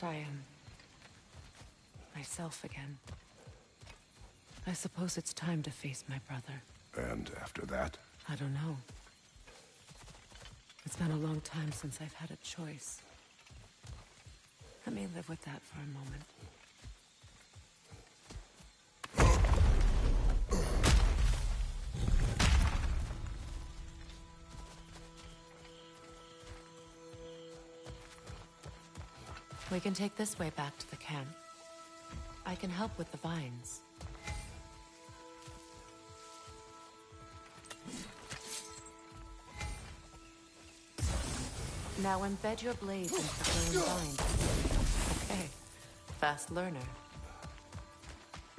I am myself again. I suppose it's time to face my brother. And after that? I don't know. It's been a long time since I've had a choice. Let me live with that for a moment. We can take this way back to the camp. I can help with the vines. Now embed your blades into the glowing vines. Okay. Fast learner.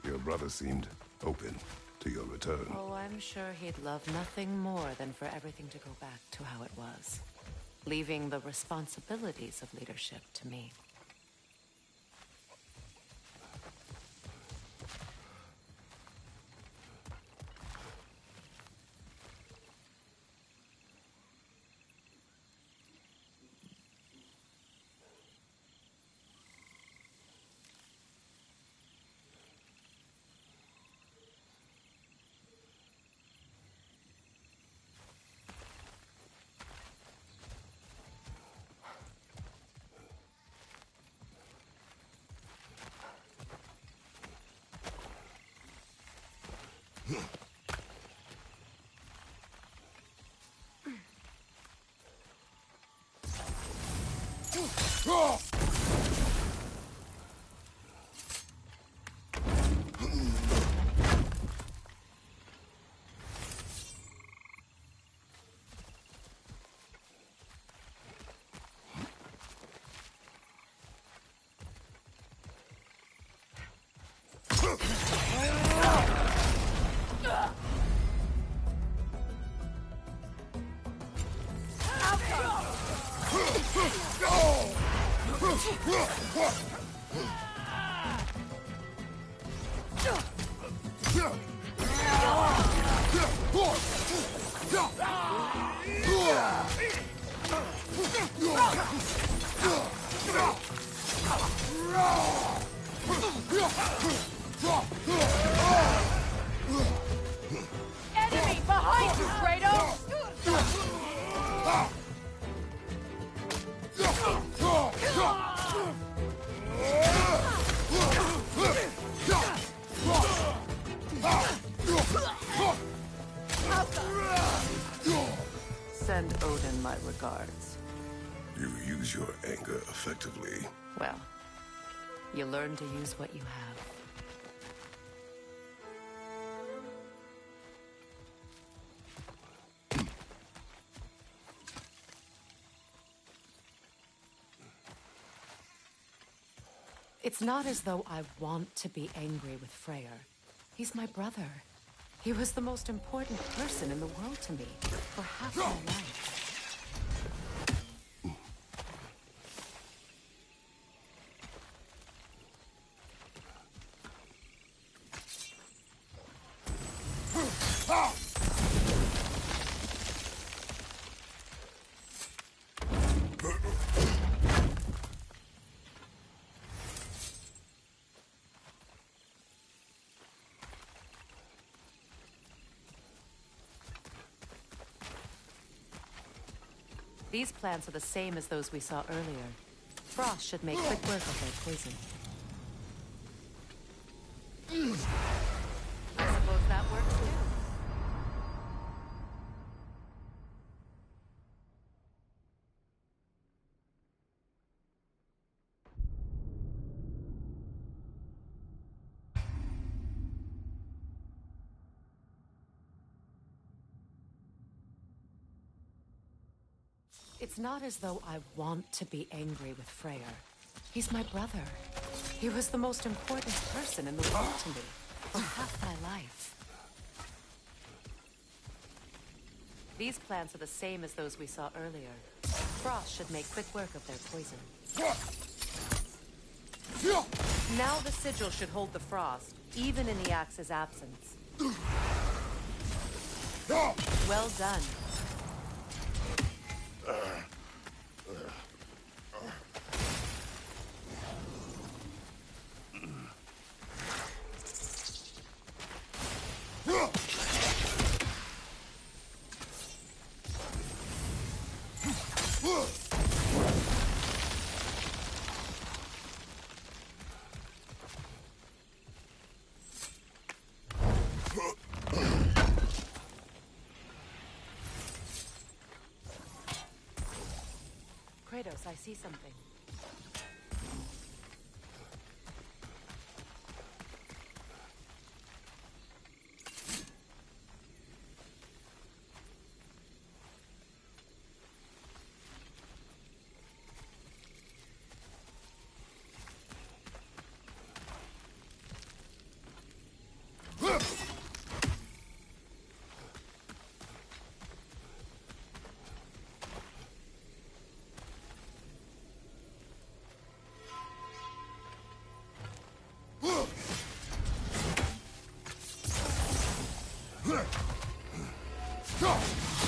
Your brother seemed open to your return. Oh, I'm sure he'd love nothing more than for everything to go back to how it was. Leaving the responsibilities of leadership to me. Enemy behind you, Kratos! Send Odin my regards. You use your anger effectively. Well, you learn to use what you have. It's not as though I want to be angry with Freyr. He's my brother. He was the most important person in the world to me for half my life. These plants are the same as those we saw earlier. Frost should make quick work of their poison. I suppose that works too. It's not as though I want to be angry with Freyr. He's my brother. He was the most important person in the world to me for half my life. These plants are the same as those we saw earlier. Frost should make quick work of their poison. Now the sigil should hold the frost, even in the axe's absence. Well done. close, I see something.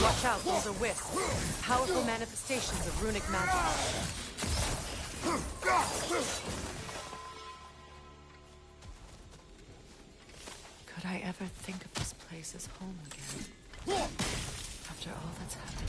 Watch out, those are wisps. Powerful manifestations of runic magic. Could I ever think of this place as home again? After all that's happened.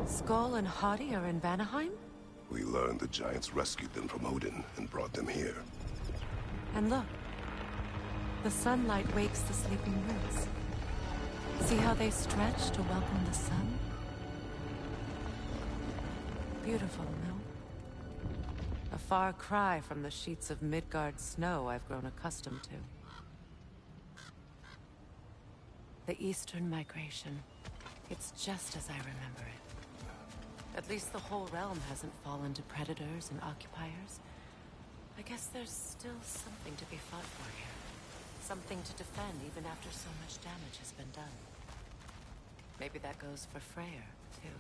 Skull and Hati are in Vanaheim? We learned the giants rescued them from Odin and brought them here. And look. The sunlight wakes the sleeping roots. See how they stretch to welcome the sun? Beautiful, no? A far cry from the sheets of Midgard snow I've grown accustomed to. The Eastern Migration. It's just as I remember it. At least the whole realm hasn't fallen to predators and occupiers. I guess there's still something to be fought for here. Something to defend even after so much damage has been done. Maybe that goes for Freyr, too.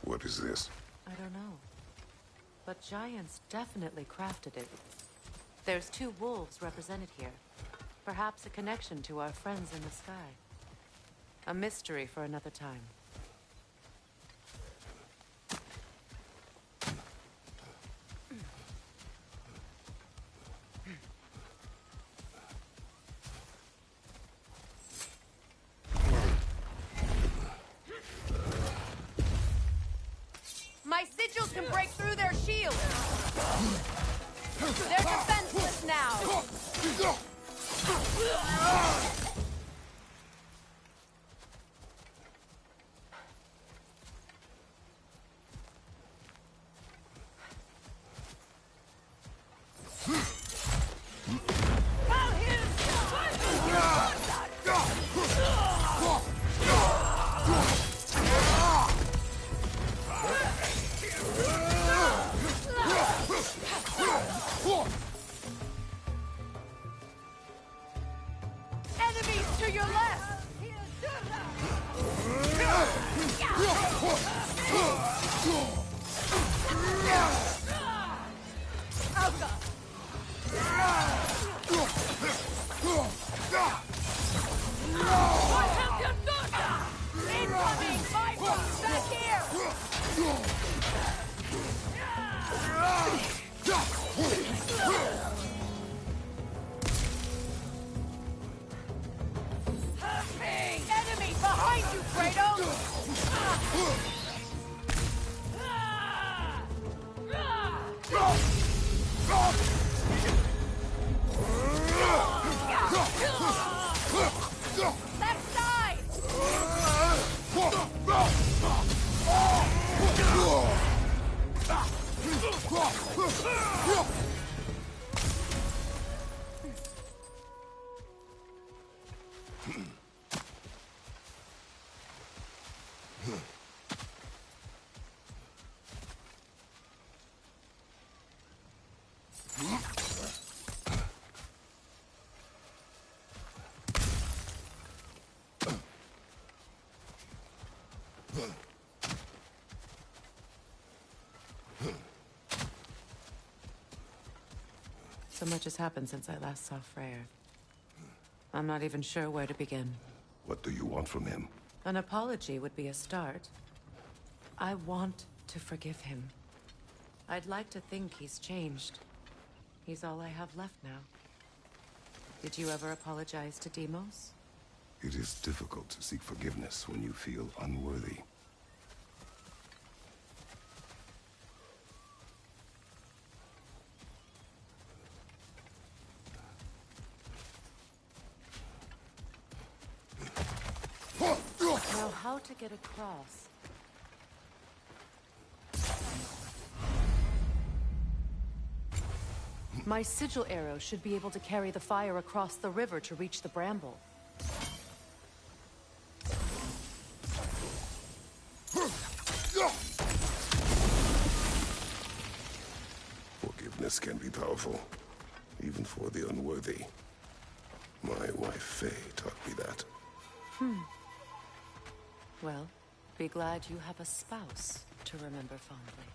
What is this? I don't know. But giants definitely crafted it. There's two wolves represented here. Perhaps a connection to our friends in the sky. A mystery for another time. My sigils can break through their shields! They're defenseless now! So much has happened since I last saw Freyr. I'm not even sure where to begin. What do you want from him? An apology would be a start. I want to forgive him. I'd like to think he's changed. He's all I have left now. Did you ever apologize to Deimos? It is difficult to seek forgiveness when you feel unworthy. Now, how to get across? My sigil arrow should be able to carry the fire across the river to reach the bramble. Forgiveness can be powerful, even for the unworthy. My wife Faye taught me that. Well, be glad you have a spouse to remember fondly.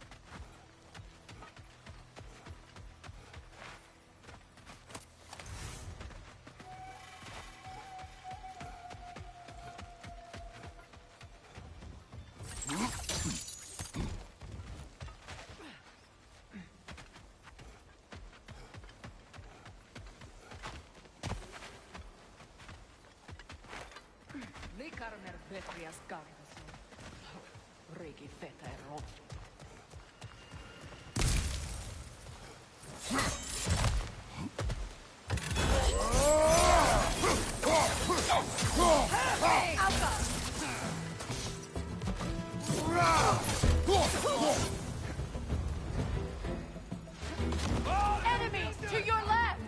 Enemies to your left!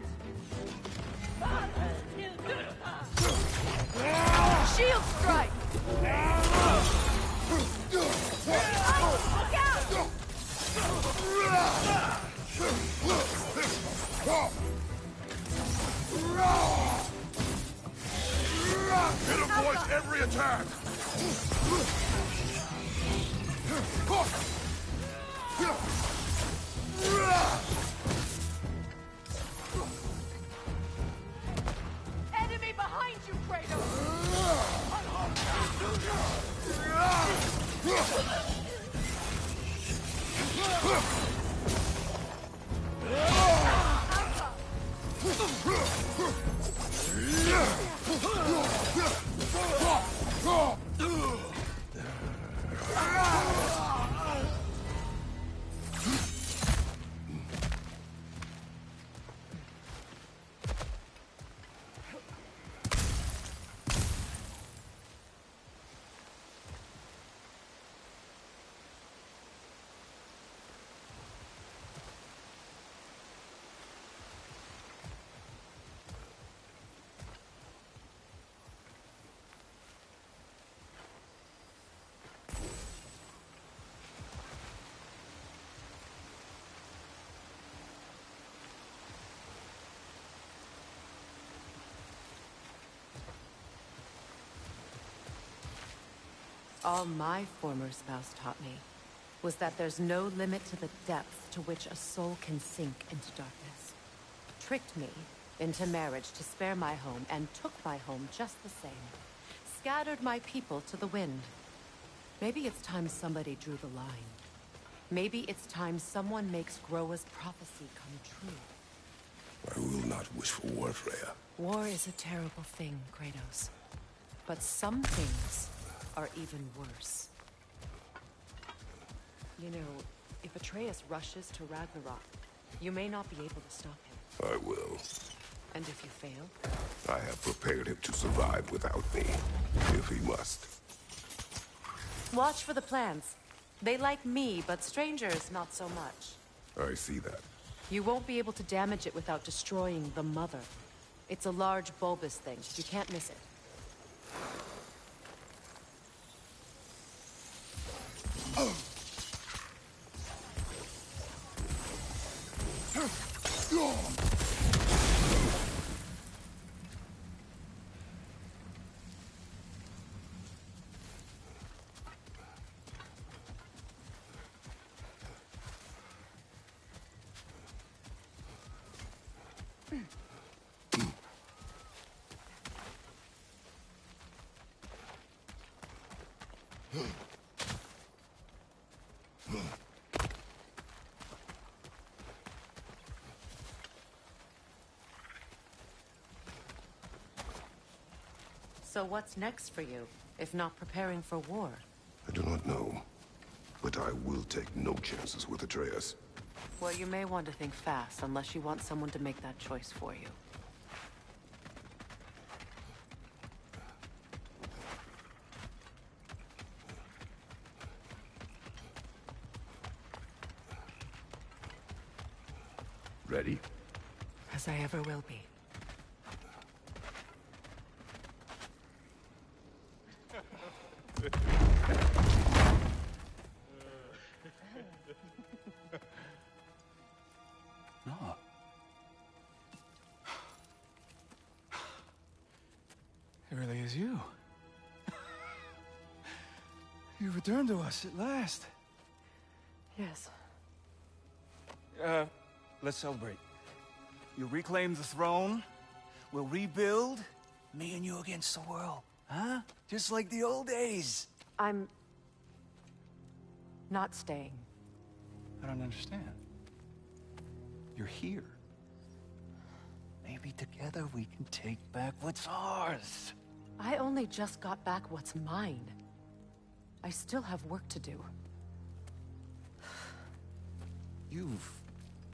Shield strike! Look out! It avoids every attack! Enemy behind you, Kratos! All my former spouse taught me was that there's no limit to the depth to which a soul can sink into darkness. Tricked me into marriage to spare my home and took my home just the same. Scattered my people to the wind. Maybe it's time somebody drew the line. Maybe it's time someone makes Groa's prophecy come true. I will not wish for war, Freya. War is a terrible thing, Kratos. But some things are even worse. You know, if Atreus rushes to Ragnarok, you may not be able to stop him. I will. And if you fail? I have prepared him to survive without me, if he must. Watch for the plants. They like me, but strangers not so much. I see that. You won't be able to damage it without destroying the mother. It's a large bulbous thing. You can't miss it. So what's next for you, if not preparing for war? I do not know, but I will take no chances with Atreus. Well, you may want to think fast, unless you want someone to make that choice for you. Ready? As I ever will be. No. It really is you. You returned to us at last. Yes. Let's celebrate. You reclaim the throne, we'll rebuild, me and you against the world. Huh? Just like the old days. I'm... not staying. I don't understand. You're here. Maybe together we can take back what's ours. I only just got back what's mine. I still have work to do. You've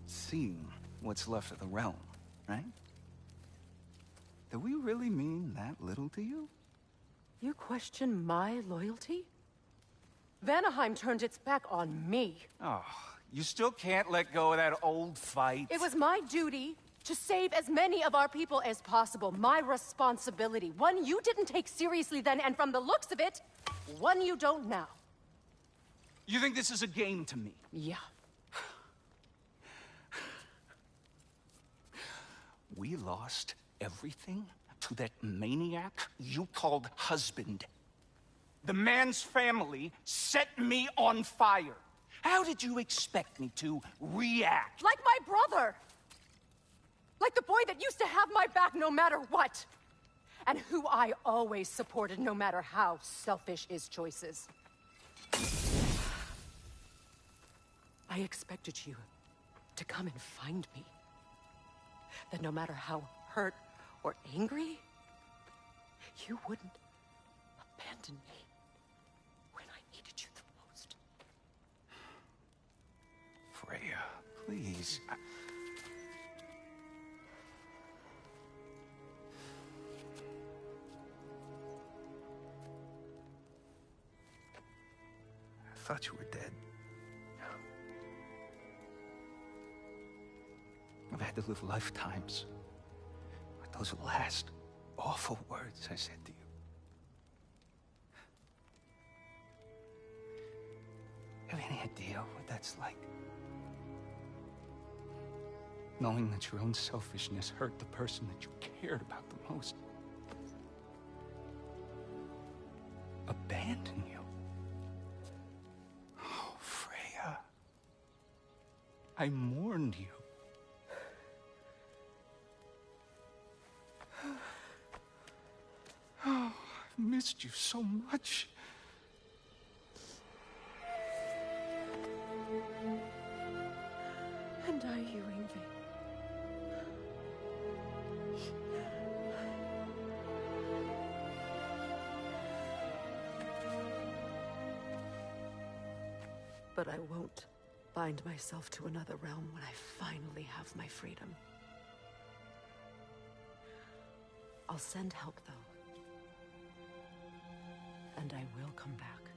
seen what's left of the realm, right? Do we really mean that little to you? You question my loyalty? Vanaheim turned its back on me. Oh, you still can't let go of that old fight? It was my duty to save as many of our people as possible. My responsibility. One you didn't take seriously then, and from the looks of it, one you don't now. You think this is a game to me? Yeah. We lost everything to that maniac you called husband. The man's family set me on fire. How did you expect me to react? Like my brother! Like the boy that used to have my back no matter what! And who I always supported no matter how selfish his choices. I expected you to come and find me. That no matter how hurt or angry, you wouldn't abandon me when I needed you the most. Freya, please. I thought you were dead. I've had to live lifetimes with those last awful words I said to you. Have any idea what that's like? Knowing that your own selfishness hurt the person that you cared about the most. Abandon you. Oh, Freya. I mourned you. Oh, I've missed you so much. And are you, Ingvi? But I won't bind myself to another realm when I finally have my freedom. I'll send help, though. And I will come back.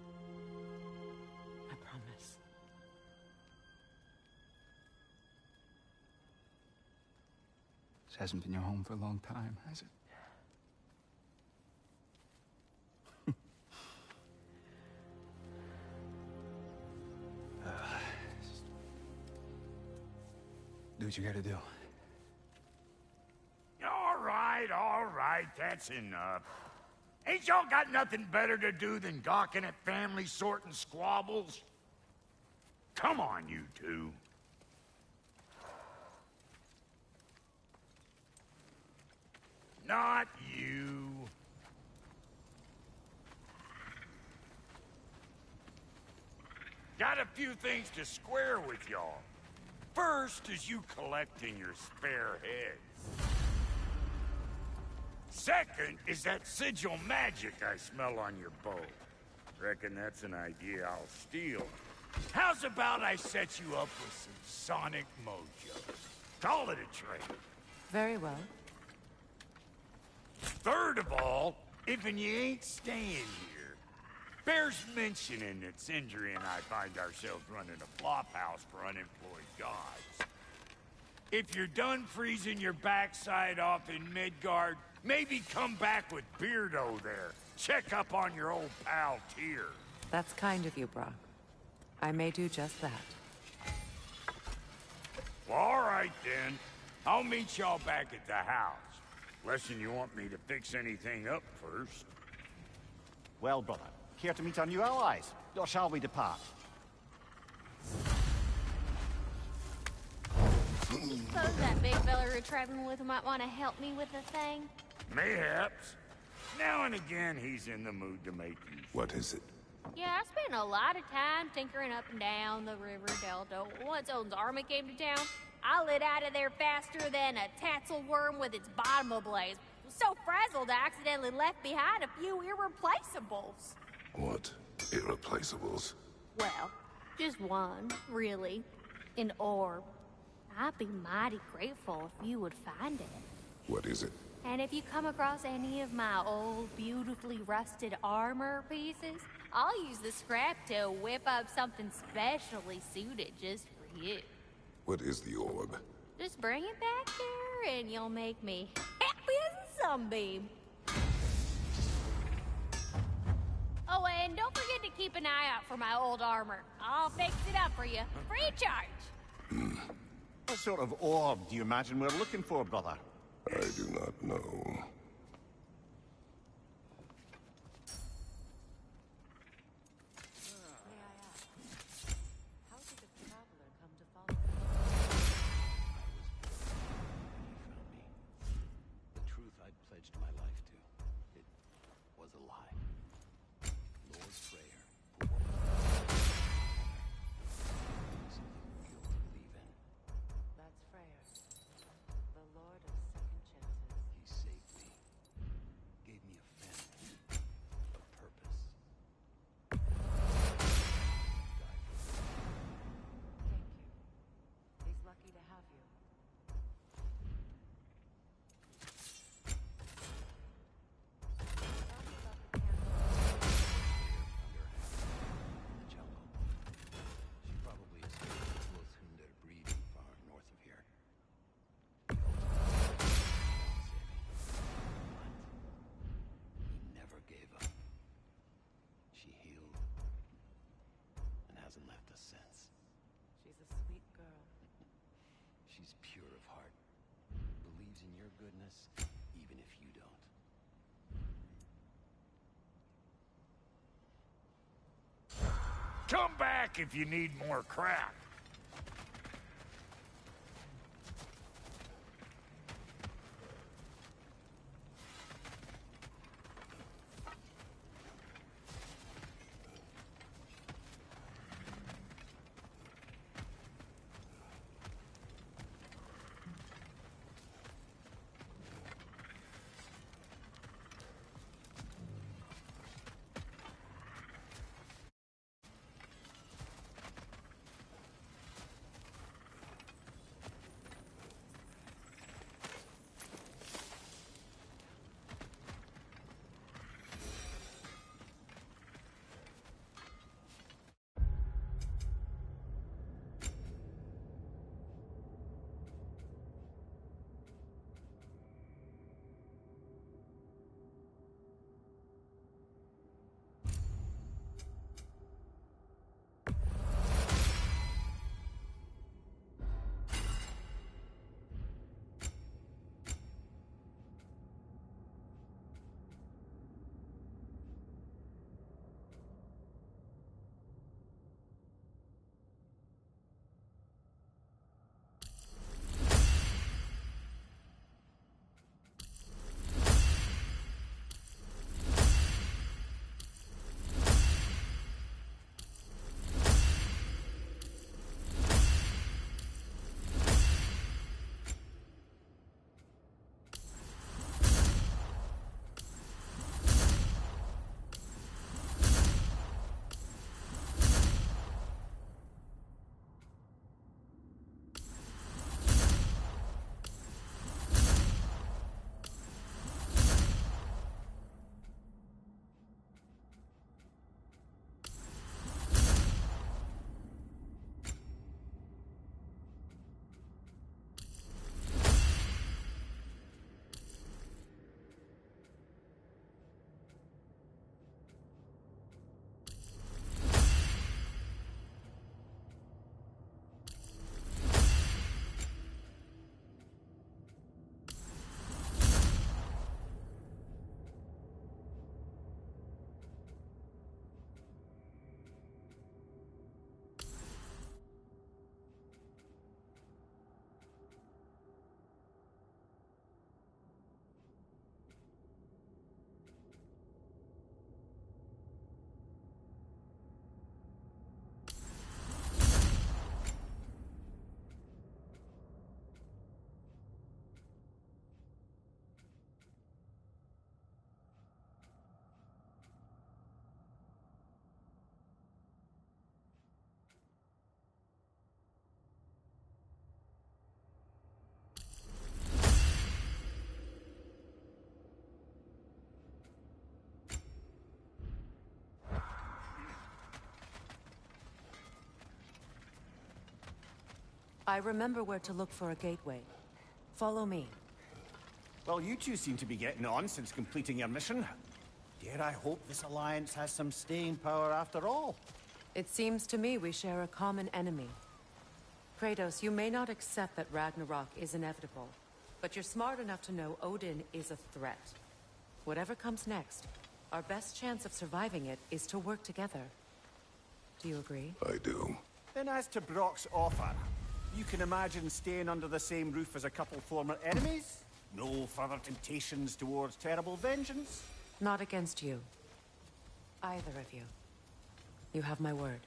I promise. This hasn't been your home for a long time, has it? Do what you gotta do. all right, that's enough. Ain't y'all got nothing better to do than gawking at families sorting squabbles? Come on, you two. Not you. Got a few things to square with y'all. First is you collecting your spare heads. Second is that sigil magic I smell on your bow. Reckon that's an idea I'll steal. How's about I set you up with some sonic mojo? Call it a trade. Very well. Third of all, if you ain't staying here, bears mentioning that Sindri and I find ourselves running a flop house for unemployed gods. If you're done freezing your backside off in Midgard, maybe come back with Beardo there. Check up on your old pal Tyr. That's kind of you, Brock. I may do just that. Well, all right then. I'll meet y'all back at the house. Unless you want me to fix anything up first. Well, brother, care to meet our new allies? Or shall we depart? Suppose that big fella we're traveling with might want to help me with a thing? Mayhaps. Now and again, he's in the mood to make use. What is it? Yeah, I spent a lot of time tinkering up and down the river delta. Once Odin's army came to town, I lit out of there faster than a tassel worm with its bottom ablaze. So frazzled, I accidentally left behind a few irreplaceables. What? Irreplaceables? Well, just one, really. An orb. I'd be mighty grateful if you would find it. What is it? And if you come across any of my old, beautifully rusted armor pieces, I'll use the scrap to whip up something specially suited just for you. What is the orb? Just bring it back here, and you'll make me happy as a sunbeam. Oh, and don't forget to keep an eye out for my old armor. I'll fix it up for you, free of charge. What sort of orb do you imagine we're looking for, brother? I do not know. How did the traveler come to follow you? The truth I'd pledged my life to. It was a lie. Lord Freyr, for what something real to believe in. That's Freyr, the Lord of Second Chances. He saved me. Gave me a family. A purpose. Die for Thank you. He's lucky to have you. Tell me about the candle. in the jungle. She probably escaped the Lothhunder breeding far north of here. The ultimate but he never gave up. She healed and hasn't left us since. She's a sweet girl. She's pure of heart. Believes in your goodness, even if you don't. Come back if you need more crap. I remember where to look for a gateway. Follow me. Well, you two seem to be getting on since completing your mission. Dare I hope this alliance has some staying power after all? It seems to me we share a common enemy. Kratos, you may not accept that Ragnarok is inevitable, but you're smart enough to know Odin is a threat. Whatever comes next, our best chance of surviving it is to work together. Do you agree? I do. Then as to Brock's offer, you can imagine staying under the same roof as a couple former enemies? No further temptations towards terrible vengeance? Not against you. Either of you. You have my word.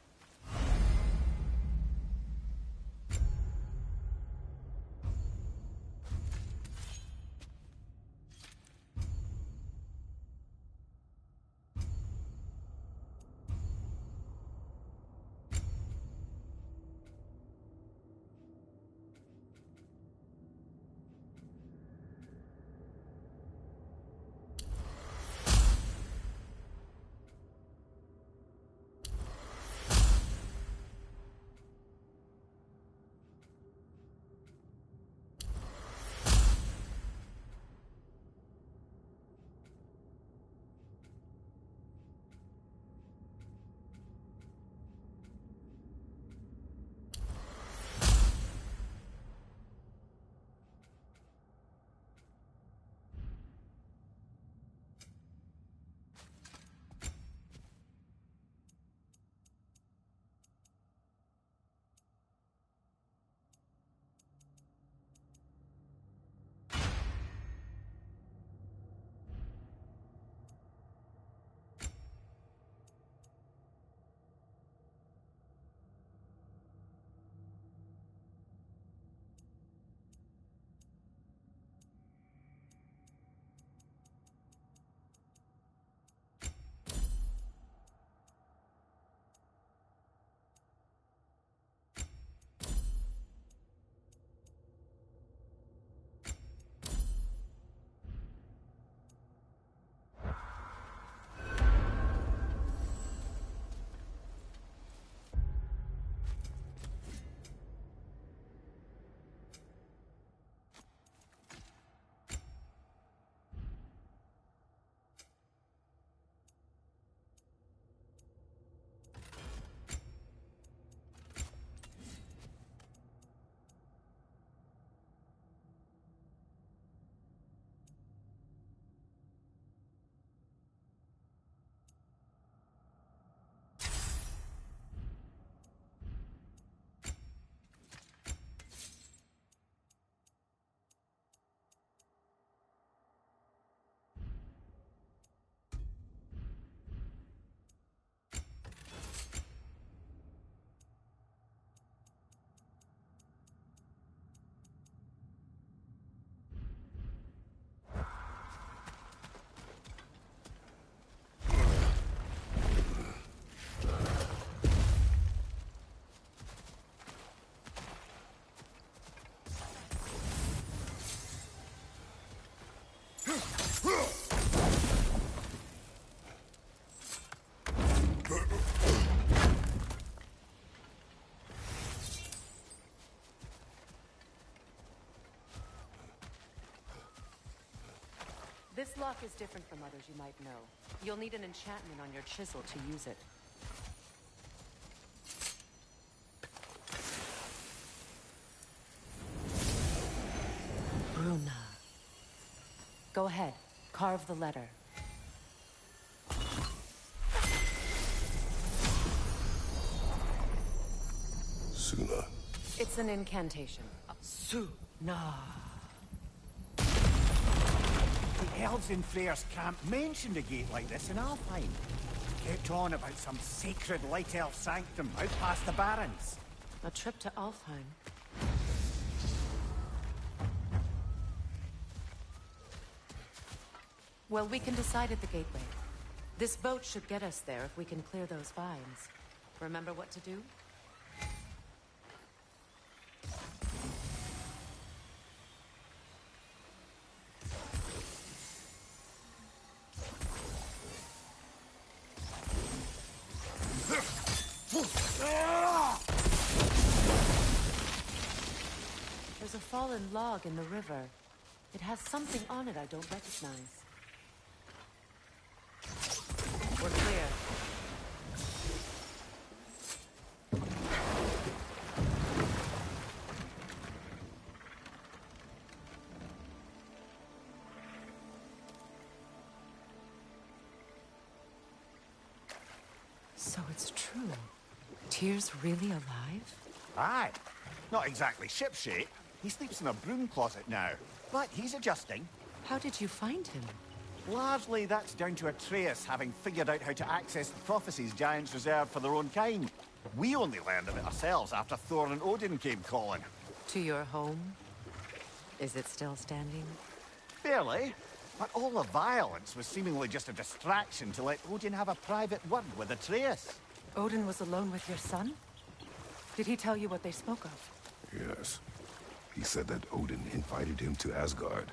This lock is different from others you might know. You'll need an enchantment on your chisel to use it. Bruna. Go ahead. Carve the letter. Suna. It's an incantation. Suna. The elves in Freyr's camp mentioned a gate like this in Alfheim. Kept on about some sacred light elf sanctum out past the barrens. A trip to Alfheim. Well, we can decide at the gateway. This boat should get us there if we can clear those vines. Remember what to do? There's a fallen log in the river. It has something on it I don't recognize. We're clear. So it's true. Tyr's really alive? Aye. Not exactly shipshape. He sleeps in a broom closet now. But he's adjusting. How did you find him? Largely, that's down to Atreus having figured out how to access the prophecies giants reserved for their own kind. We only learned of it ourselves after Thor and Odin came calling. To your home? Is it still standing? Barely. But all the violence was seemingly just a distraction to let Odin have a private word with Atreus. Odin was alone with your son? Did he tell you what they spoke of? Yes. He said that Odin invited him to Asgard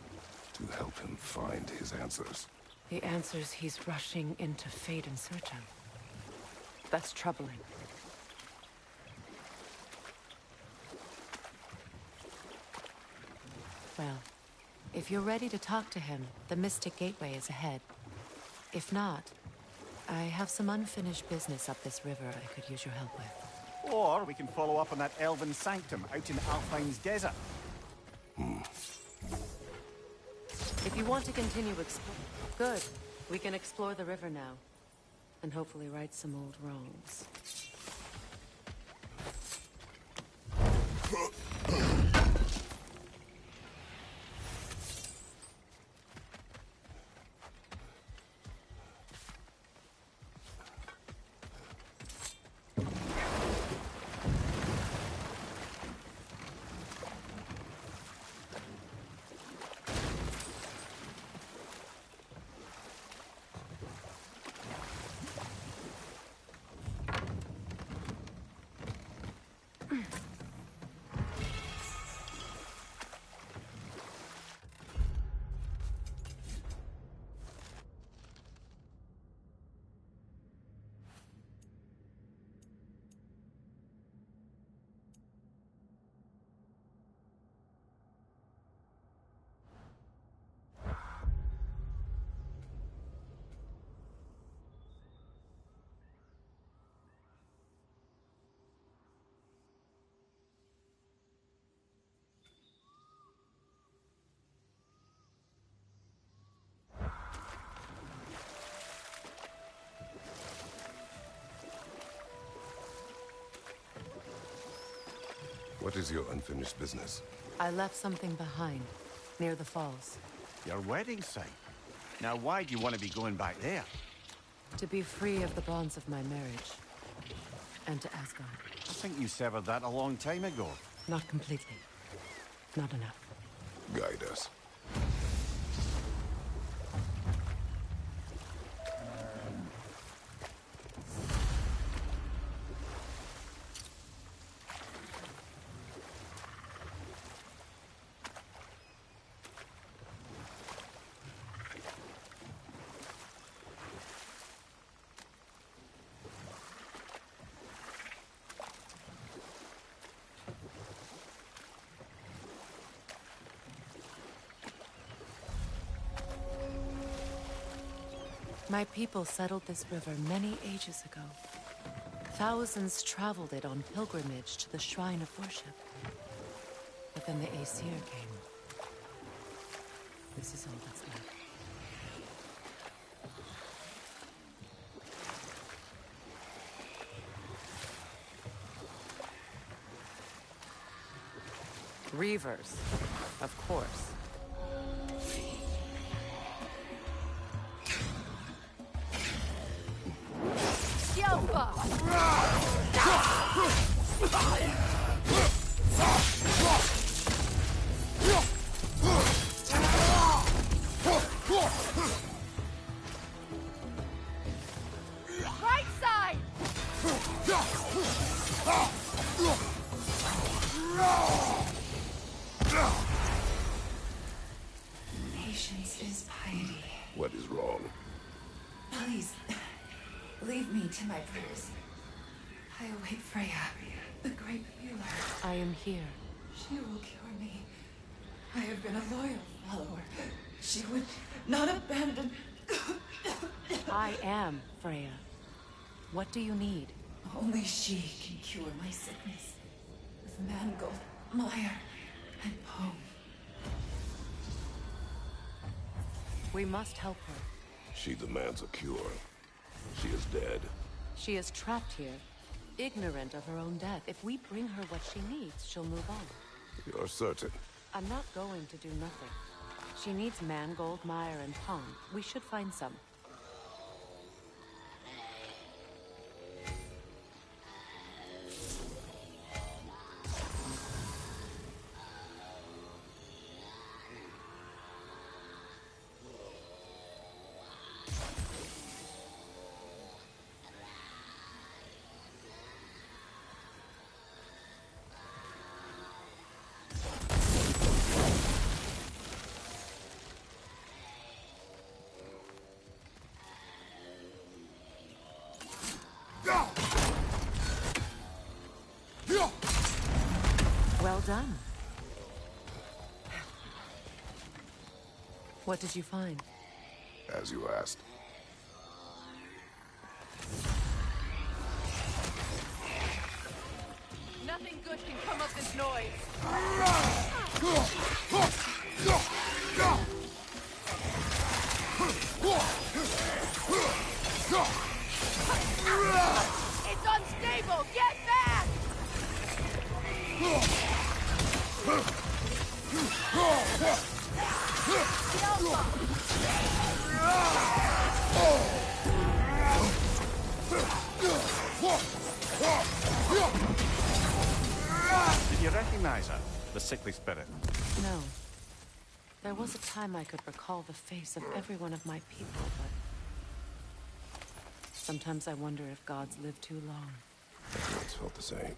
to help him find his answers. The answers he's rushing into fate in search of. That's troubling. Well, if you're ready to talk to him, the Mystic Gateway is ahead. If not, I have some unfinished business up this river I could use your help with. Or we can follow up on that elven sanctum out in Alpine's desert. If you want to continue exploring, good. We can explore the river now. And hopefully right some old wrongs. What is your unfinished business? I left something behind, near the falls. Your wedding site. Now why do you want to be going back there? To be free of the bonds of my marriage. And to Asgard. I think you severed that a long time ago. Not completely. Not enough. Guide us. My people settled this river many ages ago. Thousands traveled it on pilgrimage to the shrine of worship. But then the Aesir came. This is all that's left. Reavers, of course. Right side! Patience is piety. What is wrong? Please, leave me to my prayers. I await Freya, the great healer. I am here, She will cure me. I have been a loyal follower. She would not abandon... I am Freya. What do you need? Only she can cure my sickness. With mangold, mire, and poem. We must help her. She demands a cure. She is dead. She is trapped here, ignorant of her own death. If we bring her what she needs, she'll move on. You're certain? I'm not going to do nothing. She needs mangold, mire, and palm. We should find some. Well done. What did you find? As you asked. Nothing good can come of this noise. It's unstable! Get back! Did you recognize her? The sickly spirit? No. There was a time I could recall the face of every one of my people, but... sometimes I wonder if gods live too long. I once felt the same.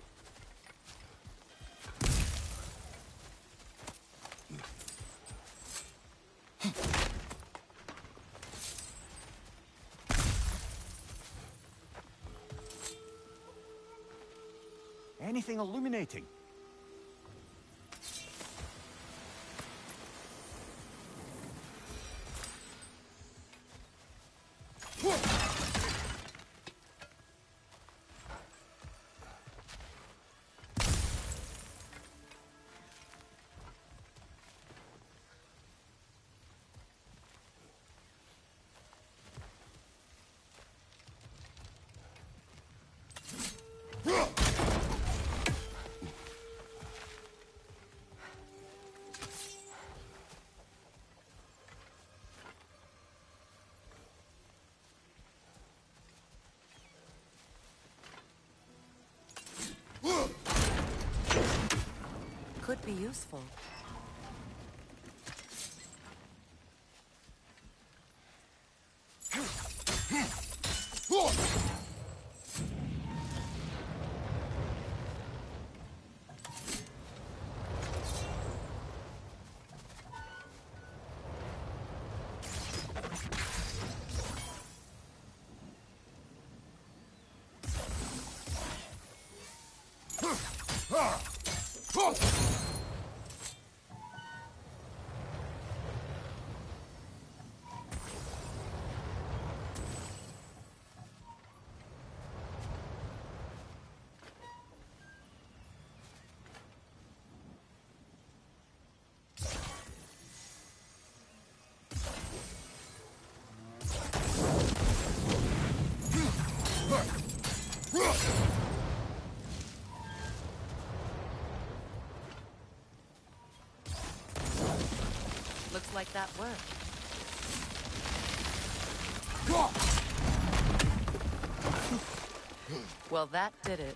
Anything illuminating? Could be useful. Looks like that worked. Well, that did it.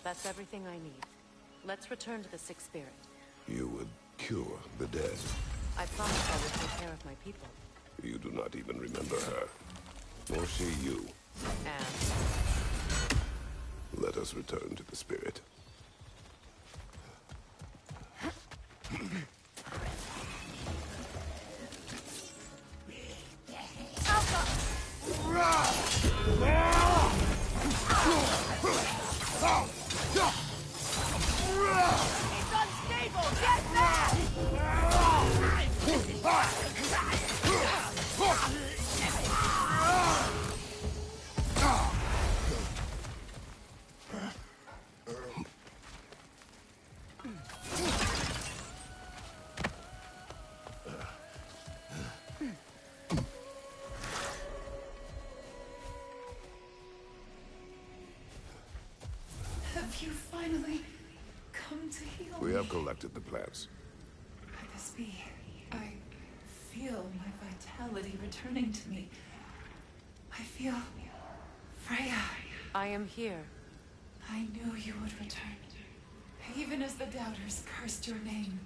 That's everything I need. Let's return to the Sixth Spirit. You would cure the dead. I promised I would take care of my people. You do not even remember her. Nor she you. And? Let us return to the spirit. have collected the plants. Could this be? I feel my vitality returning to me. I feel... Freya. I am here. I knew you would return. Even as the doubters cursed your name.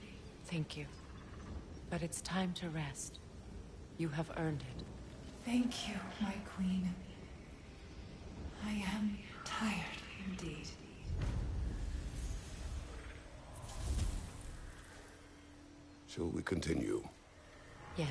Thank you. But it's time to rest. You have earned it. Thank you, my queen. I am tired indeed. Shall we continue? Yes.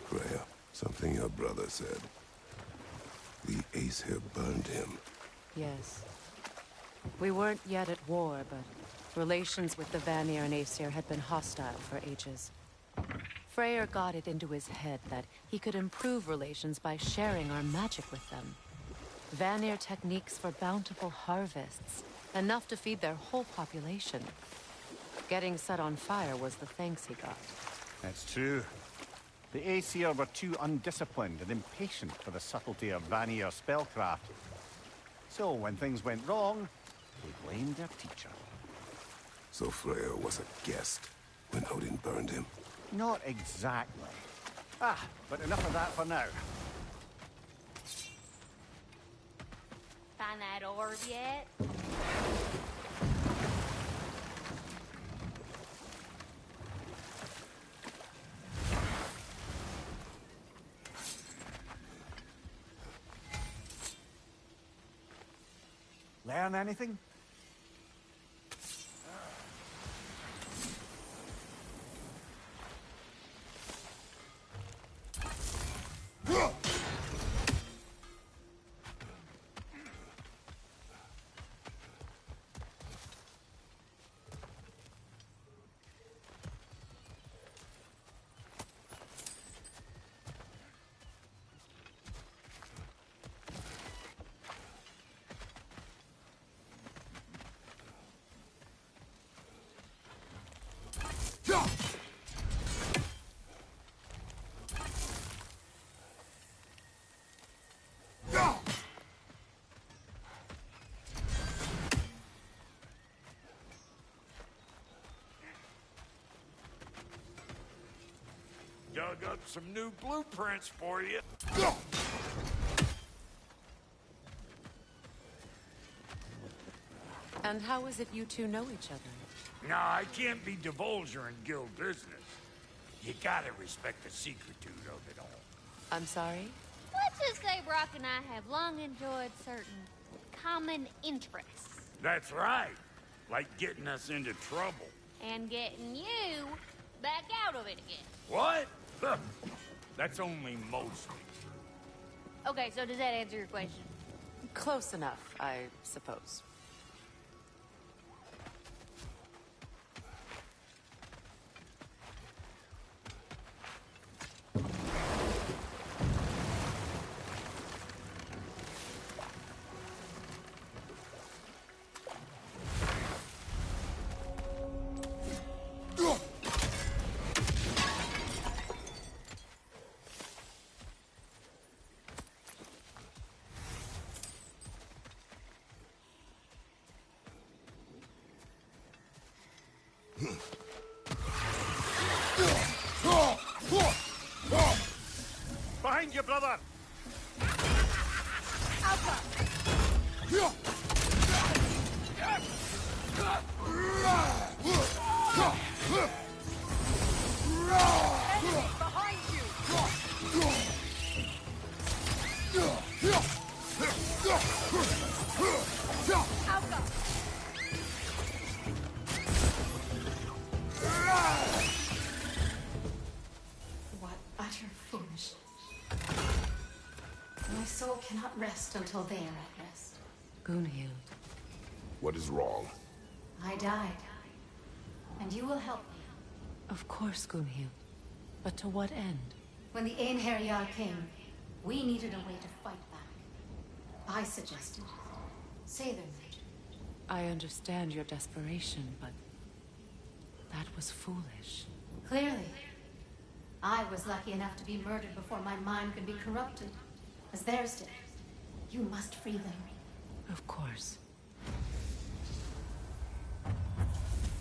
Freya, something your brother said. The Aesir burned him. Yes. We weren't yet at war, but relations with the Vanir and Aesir had been hostile for ages. Freyr got it into his head that he could improve relations by sharing our magic with them. Vanir techniques for bountiful harvests, enough to feed their whole population. Getting set on fire was the thanks he got. That's true. The Aesir were too undisciplined and impatient for the subtlety of Vanir spellcraft. So when things went wrong, they blamed their teacher. So Freya was a guest when Odin burned him? Not exactly. But enough of that for now. Find that orb yet? Learn anything? Dug up some new blueprints for you. And how is it you two know each other? No, I can't be divulging guild business. You gotta respect the secretude of it all. I'm sorry? Let's just say Brock and I have long enjoyed certain common interests. That's right. Like getting us into trouble. And getting you back out of it again. What? Huh. That's only mostly true. Okay, so does that answer your question? Close enough, I suppose. Behind you, brother! What utter foolishness. soul cannot rest until they are at rest. Gunhild. What is wrong? I died. And you will help me. Of course, Gunhild. But to what end? When the Einherjar came, we needed a way to fight back. I suggested Sather magic. I understand your desperation, but that was foolish. Clearly. I was lucky enough to be murdered before my mind could be corrupted, as theirs did. You must free them. Of course.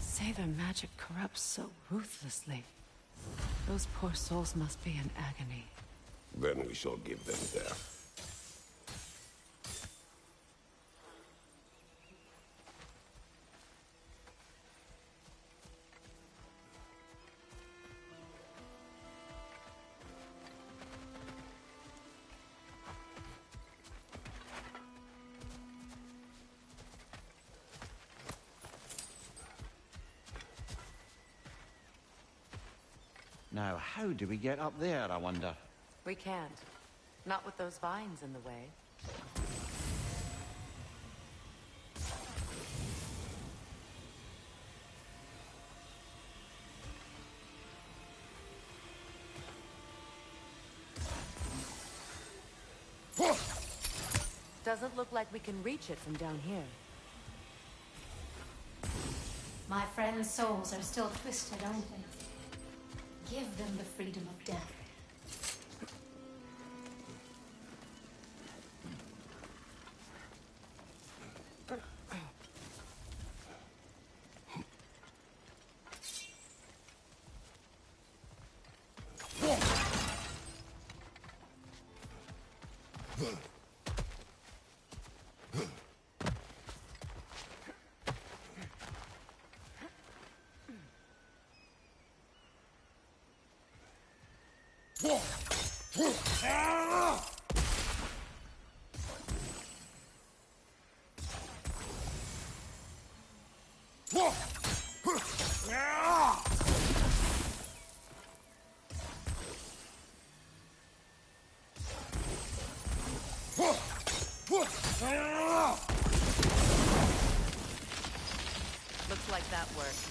Sather magic corrupts so ruthlessly. Those poor souls must be in agony. Then we shall give them death. Now, how do we get up there, I wonder? We can't. Not with those vines in the way. Doesn't look like we can reach it from down here. My friends' souls are still twisted, aren't they? Give them the freedom of death. Looks like that worked.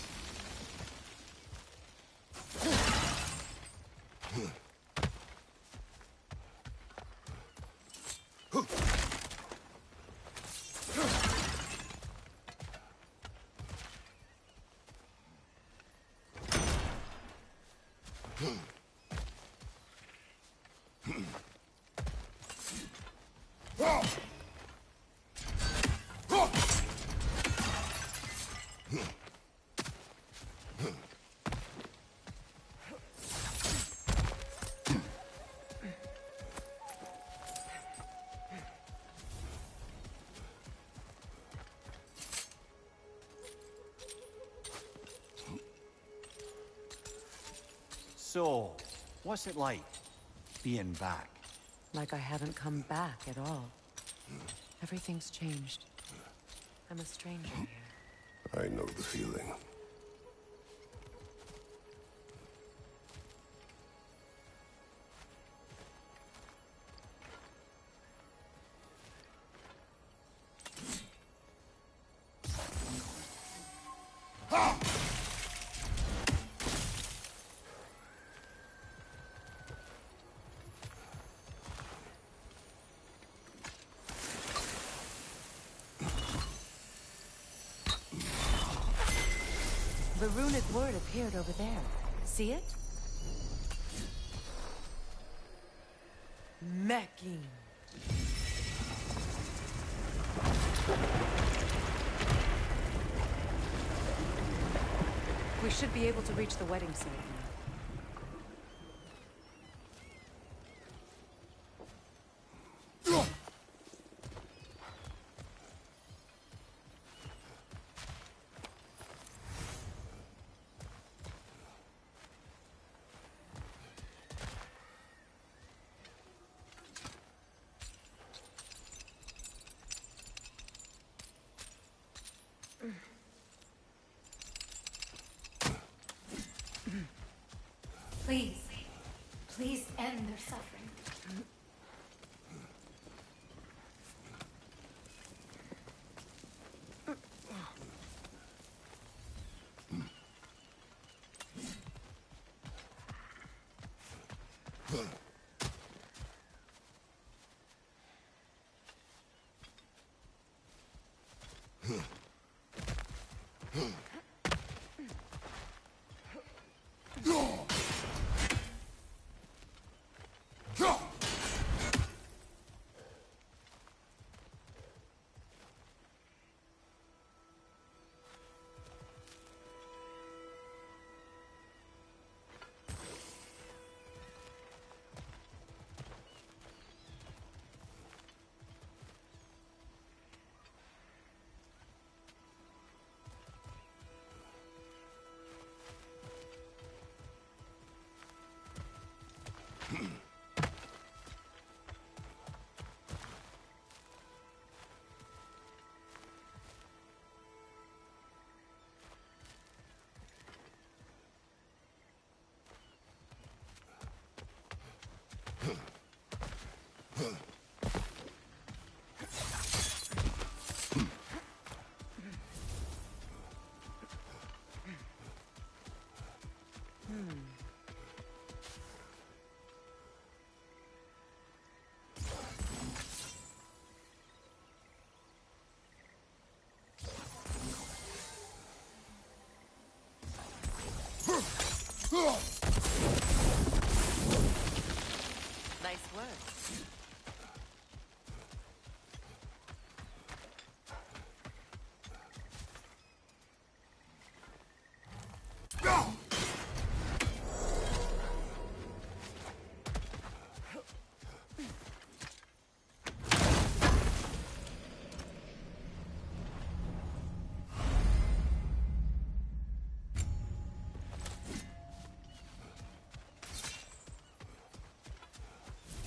So, what's it like, being back? Like I haven't come back at all. Everything's changed. I'm a stranger here. I know the feeling. The runic word appeared over there. See it? Mecking. We should be able to reach the wedding site now. Please, please end their suffering. Nice work.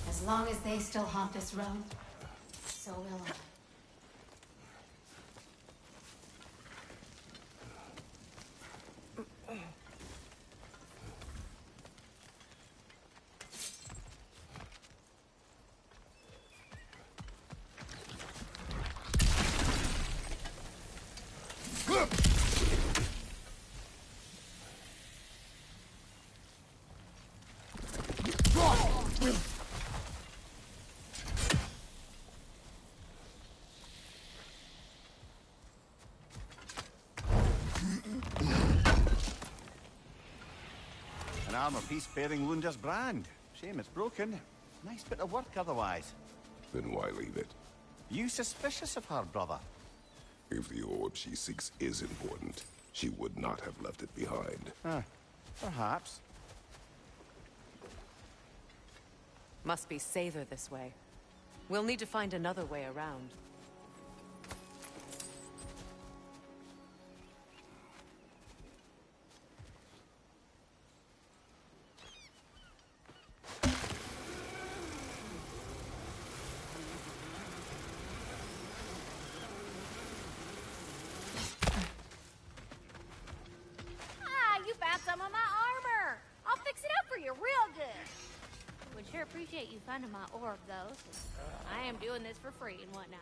As long as they still haunt this realm, so will I. An armor-piece bearing Lunda's brand. Shame it's broken. Nice bit of work otherwise. Then why leave it? You suspicious of her, brother? If the orb she seeks is important, she would not have left it behind. Perhaps. Must be safer this way. We'll need to find another way around. You found some of my armor! I'll fix it up for you real good! Would sure appreciate you finding my orb, though, since I am doing this for free and whatnot.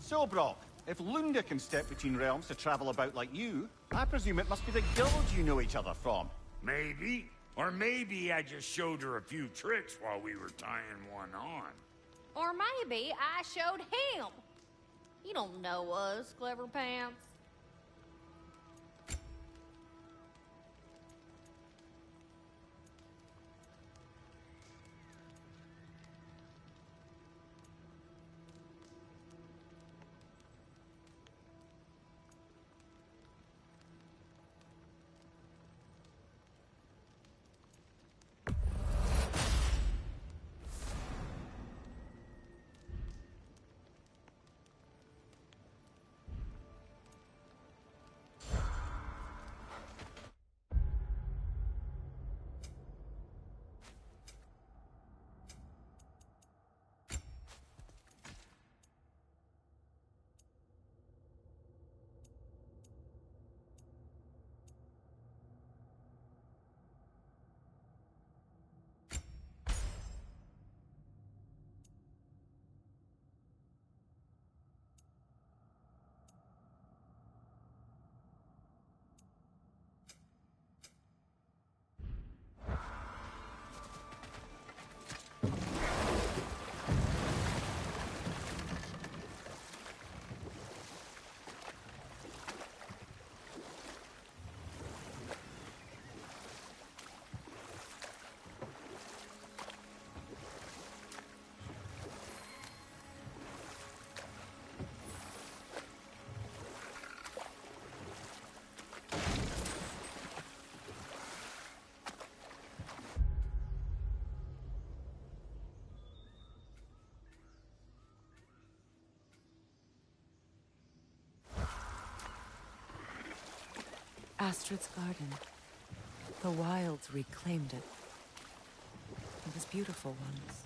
So, Brock, if Lunda can step between realms to travel about like you, I presume it must be the guild you know each other from. Maybe. Or maybe I just showed her a few tricks while we were tying one on. Or maybe I showed him. You don't know us, Clever Pants. Astrid's garden. The wilds reclaimed it. It was beautiful once.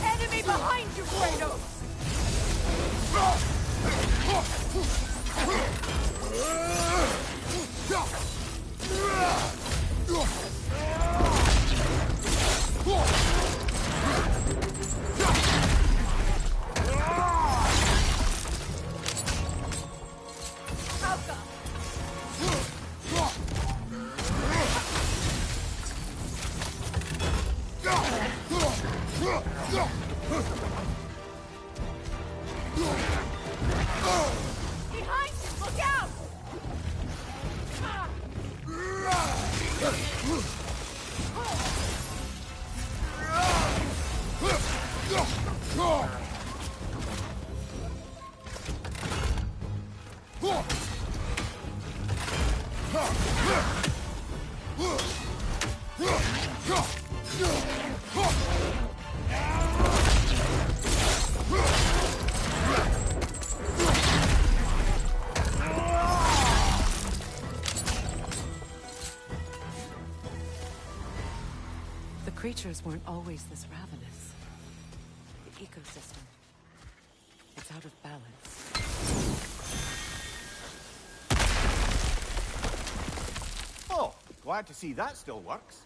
Enemy behind you, Kratos! Behind you! Look out! The creatures weren't always this ravenous. The ecosystem. It's out of balance. Oh, glad to see that still works.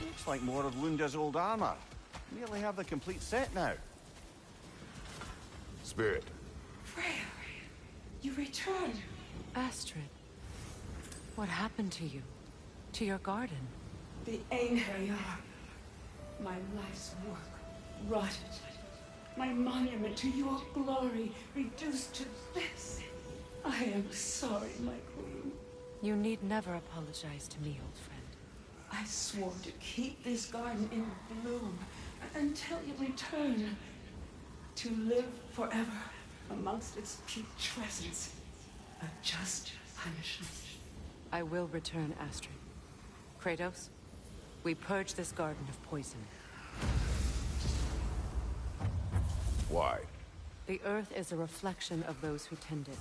Looks like more of Lunda's old armor. Nearly have the complete set now. Spirit. Freya, you returned. Astrid, what happened to you? To your garden? The Einherjar. My life's work rotted. My monument to your glory reduced to this. I am sorry, my queen. You need never apologize to me, old friend. I swore to keep this garden in bloom until you return. To live forever amongst its putrescence. A just punishment. I will return, Astrid. Kratos, we purge this garden of poison. Why? The earth is a reflection of those who tend it.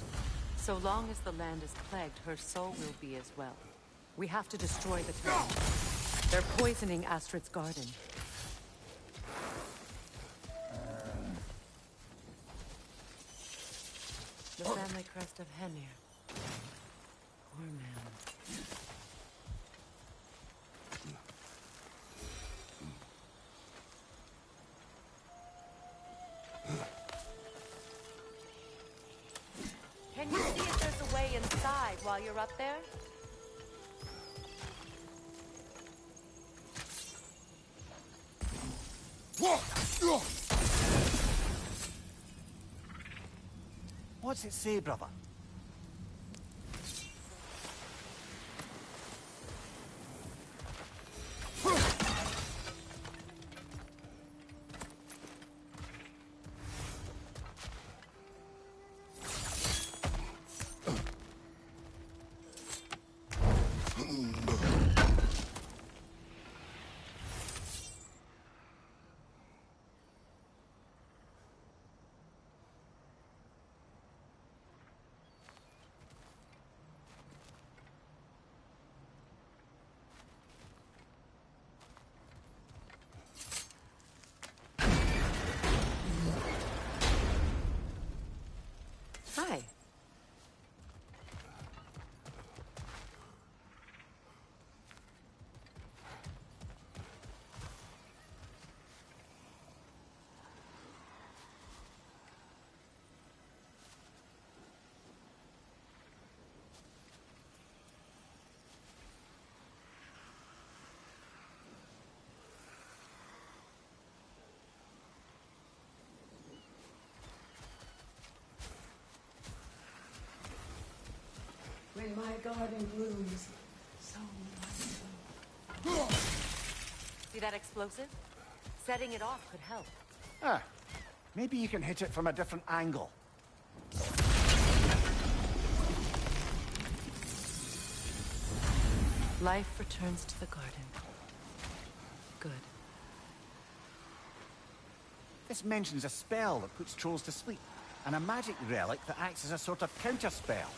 So long as the land is plagued, her soul will be as well. We have to destroy the town. They're poisoning Astrid's garden. The family crest of Henir. Poor man. Can you see if there's a way inside while you're up there? What's it say, brother? garden blooms so much. See that explosive? Setting it off could help. Ah, maybe you can hit it from a different angle. Life returns to the garden. Good. This mentions a spell that puts trolls to sleep, and a magic relic that acts as a sort of counter-spell.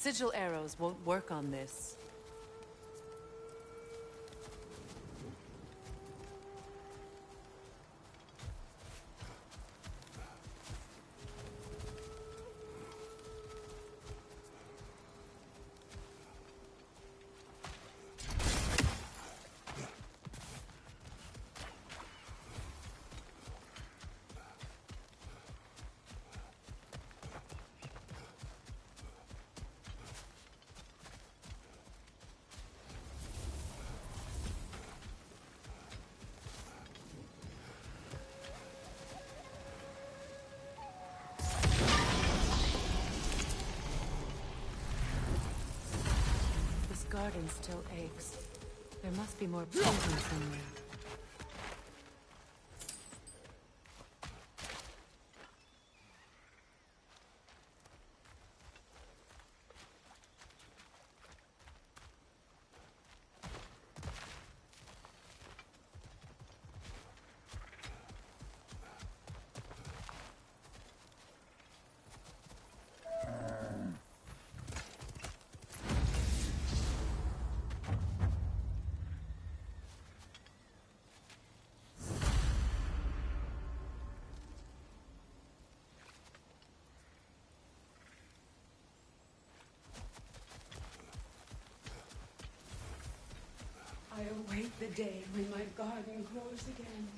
Sigil arrows won't work on this. Garden still aches. There must be more poison somewhere. I await the day when my garden grows again.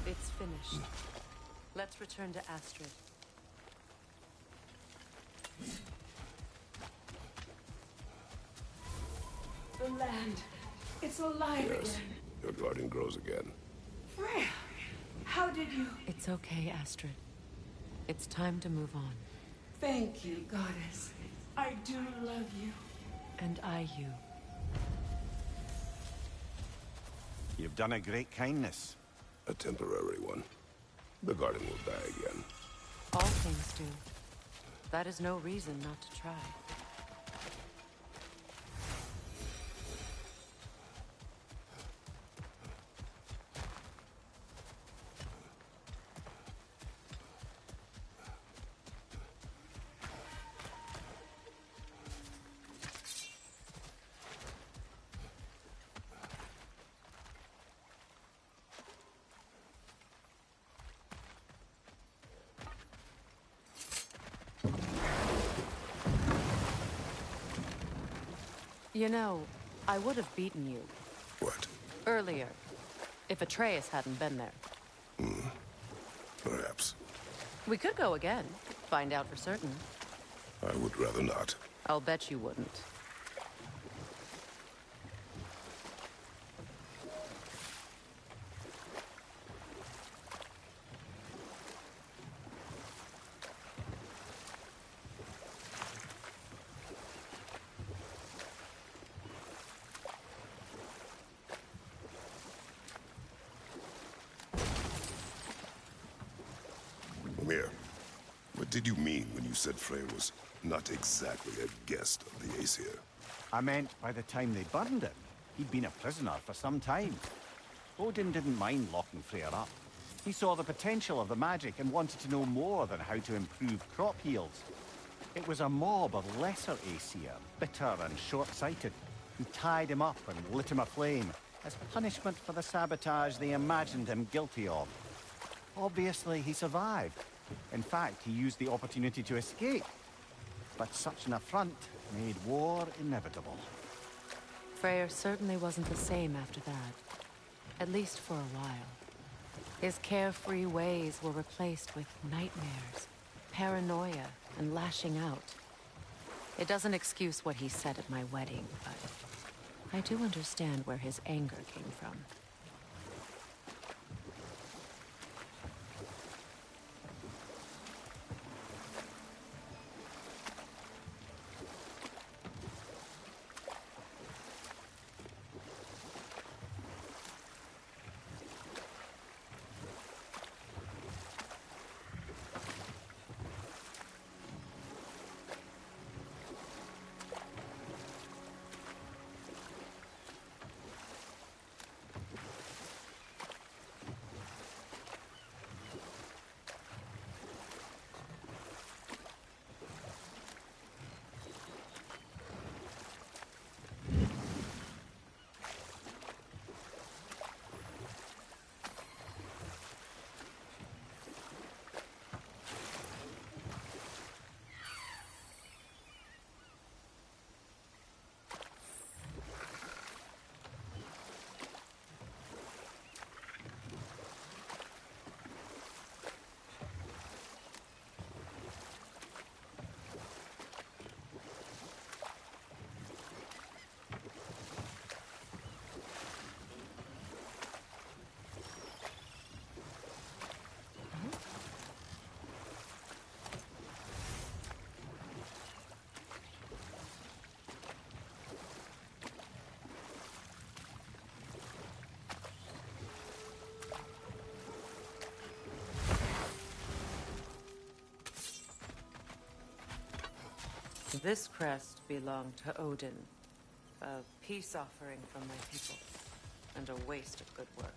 It's finished. Let's return to Astrid. The land, it's alive Yes, again. your garden grows again. Freya, how did you... It's okay, Astrid. It's time to move on. Thank you, goddess. I do love you. And I you. You've done a great kindness. A temporary one. The garden will die again. All things do. That is no reason not to try. You know, I would have beaten you. What? Earlier. If Atreus hadn't been there. Perhaps. We could go again. Find out for certain. I would rather not. I'll bet you wouldn't. What did you mean when you said Freyr was not exactly a guest of the Aesir? I meant by the time they burned him, he'd been a prisoner for some time. Odin didn't mind locking Freyr up. He saw the potential of the magic and wanted to know more than how to improve crop yields. It was a mob of lesser Aesir, bitter and short-sighted, who tied him up and lit him aflame as punishment for the sabotage they imagined him guilty of. Obviously, he survived. In fact, he used the opportunity to escape. But such an affront made war inevitable. Freyr certainly wasn't the same after that. At least for a while. His carefree ways were replaced with nightmares, paranoia, and lashing out. It doesn't excuse what he said at my wedding, but I do understand where his anger came from. This crest belonged to Odin. A peace offering from my people. And a waste of good work.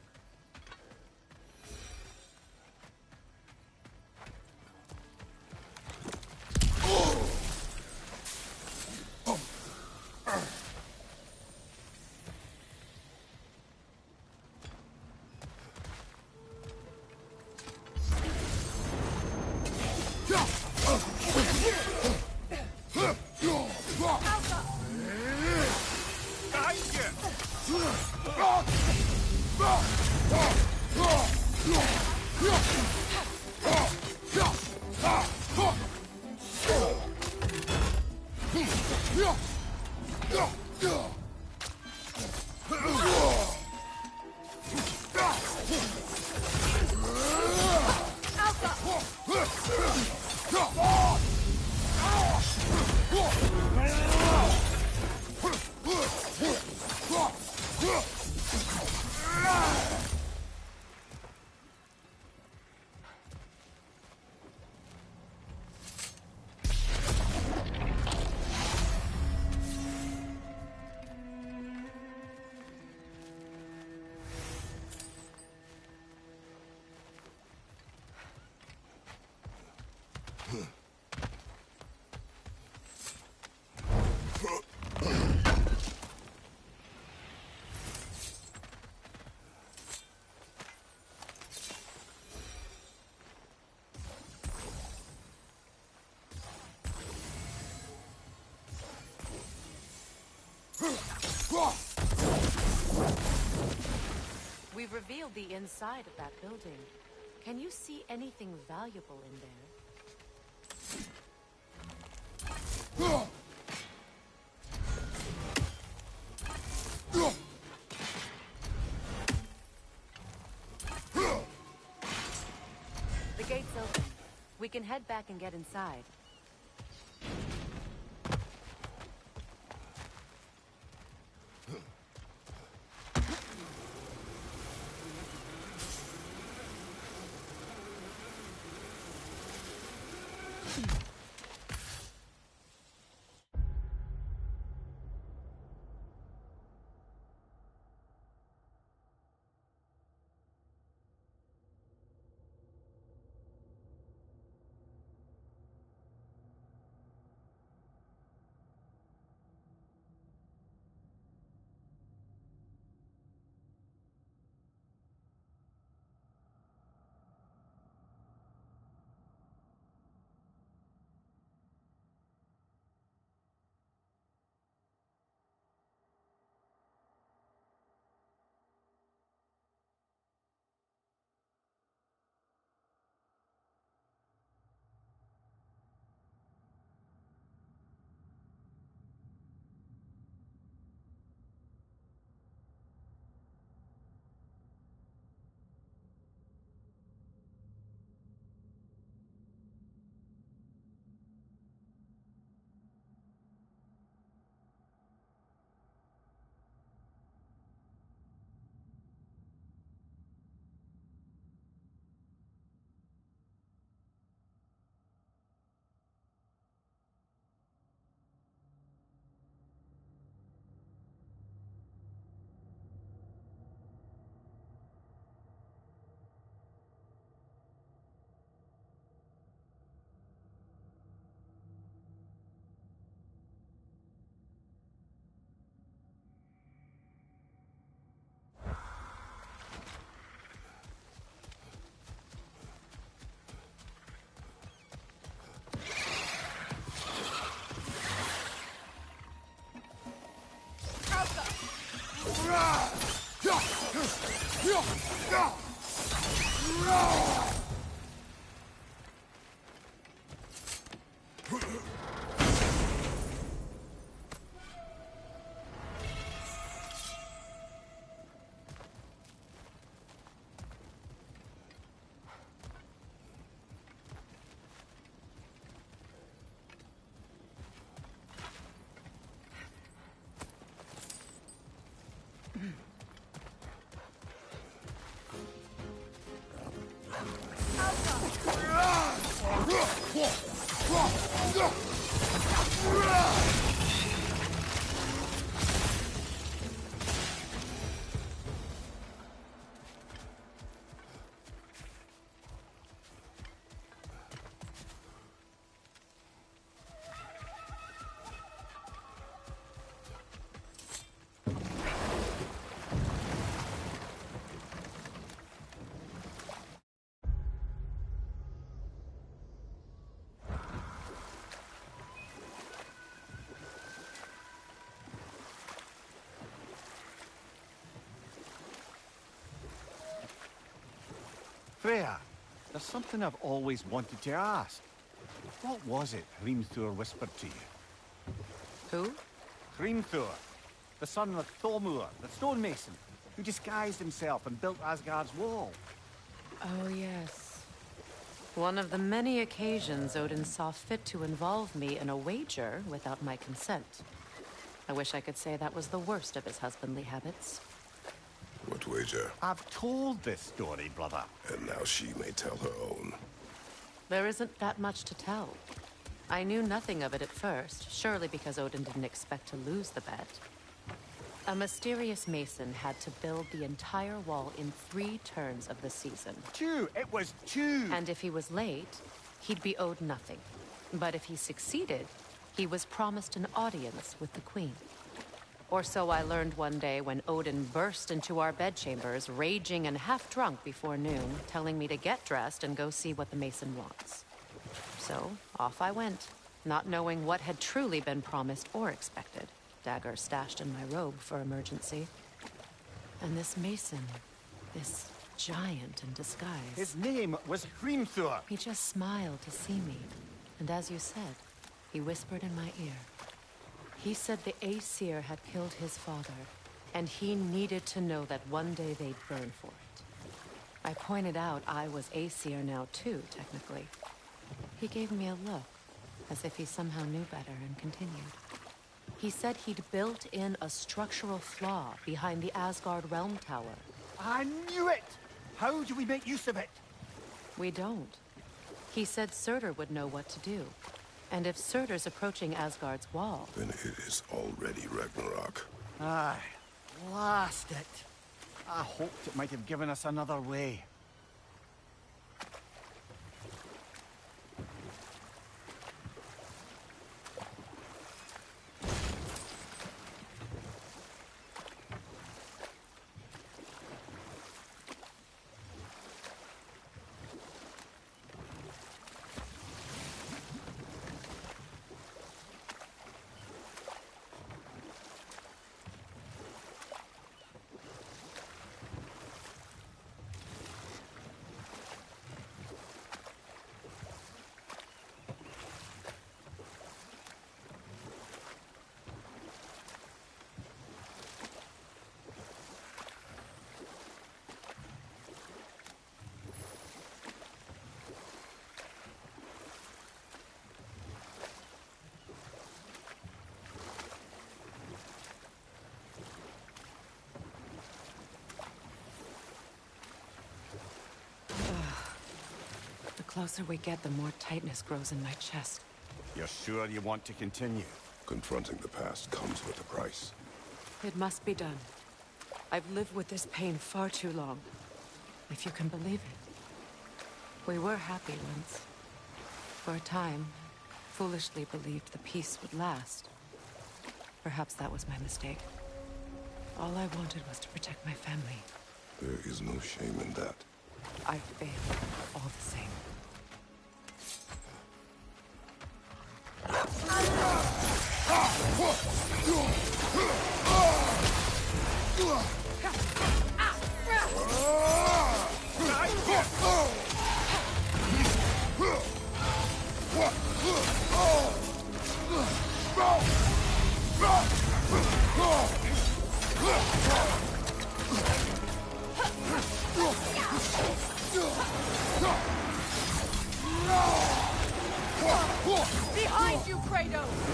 We've revealed the inside of that building. Can you see anything valuable in there? The gate's open. We can head back and get inside. Freya, there's something I've always wanted to ask. What was it Hrimthur whispered to you? Who? Hrimthur, the son of Thormur, the stonemason, who disguised himself and built Asgard's wall. Oh, yes. One of the many occasions Odin saw fit to involve me in a wager without my consent. I wish I could say that was the worst of his husbandly habits. What wager? I've told this story, brother. And now she may tell her own. There isn't that much to tell. I knew nothing of it at first, surely because Odin didn't expect to lose the bet. A mysterious mason had to build the entire wall in 3 turns of the season. 2! It was 2! And if he was late, he'd be owed nothing. But if he succeeded, he was promised an audience with the queen. Or so I learned one day when Odin burst into our bedchambers, raging and half-drunk before noon, telling me to get dressed and go see what the mason wants. So, off I went, not knowing what had truly been promised or expected. Dagger stashed in my robe for emergency. And this mason, this giant in disguise... His name was Hrimthur. He just smiled to see me. And as you said, he whispered in my ear. He said the Aesir had killed his father, and he needed to know that one day they'd burn for it. I pointed out I was Aesir now too, technically. He gave me a look, as if he somehow knew better, and continued. He said he'd built in a structural flaw behind the Asgard Realm Tower. I knew it! How do we make use of it? We don't. He said Surtur would know what to do. And if Surtur's approaching Asgard's wall... Then it is already Ragnarok. Aye, blast it. I hoped it might have given us another way. The closer we get, the more tightness grows in my chest. You're sure you want to continue? Confronting the past comes with a price. It must be done. I've lived with this pain far too long. If you can believe it. We were happy once. For a time, foolishly believed the peace would last. Perhaps that was my mistake. All I wanted was to protect my family. There is no shame in that. I failed, all the same. Behind you, Kratos!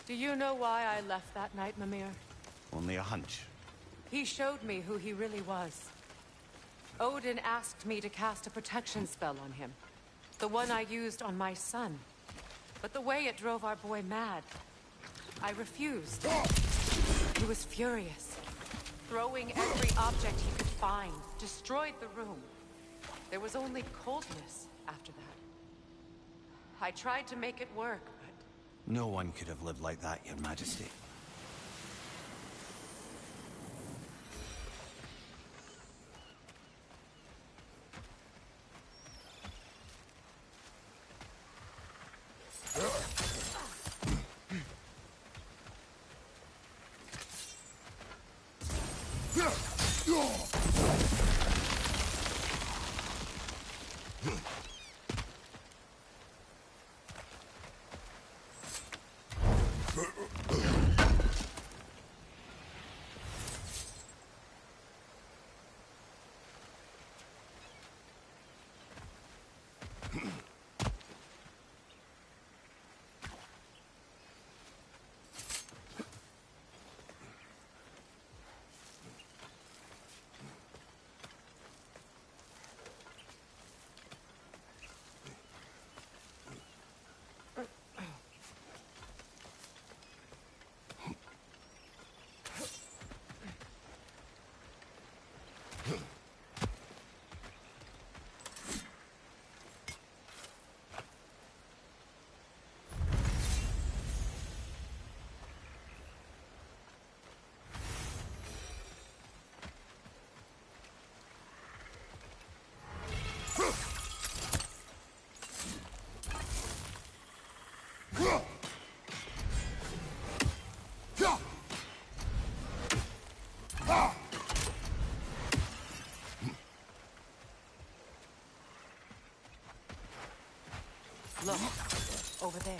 Do you know why I left that night, Mimir? Only a hunch. He showed me who he really was. Odin asked me to cast a protection spell on him. The one I used on my son. But the way it drove our boy mad, I refused. He was furious, throwing every object he could find, destroyed the room. There was only coldness after that. I tried to make it work, but... No one could have lived like that, Your Majesty. Look, over there.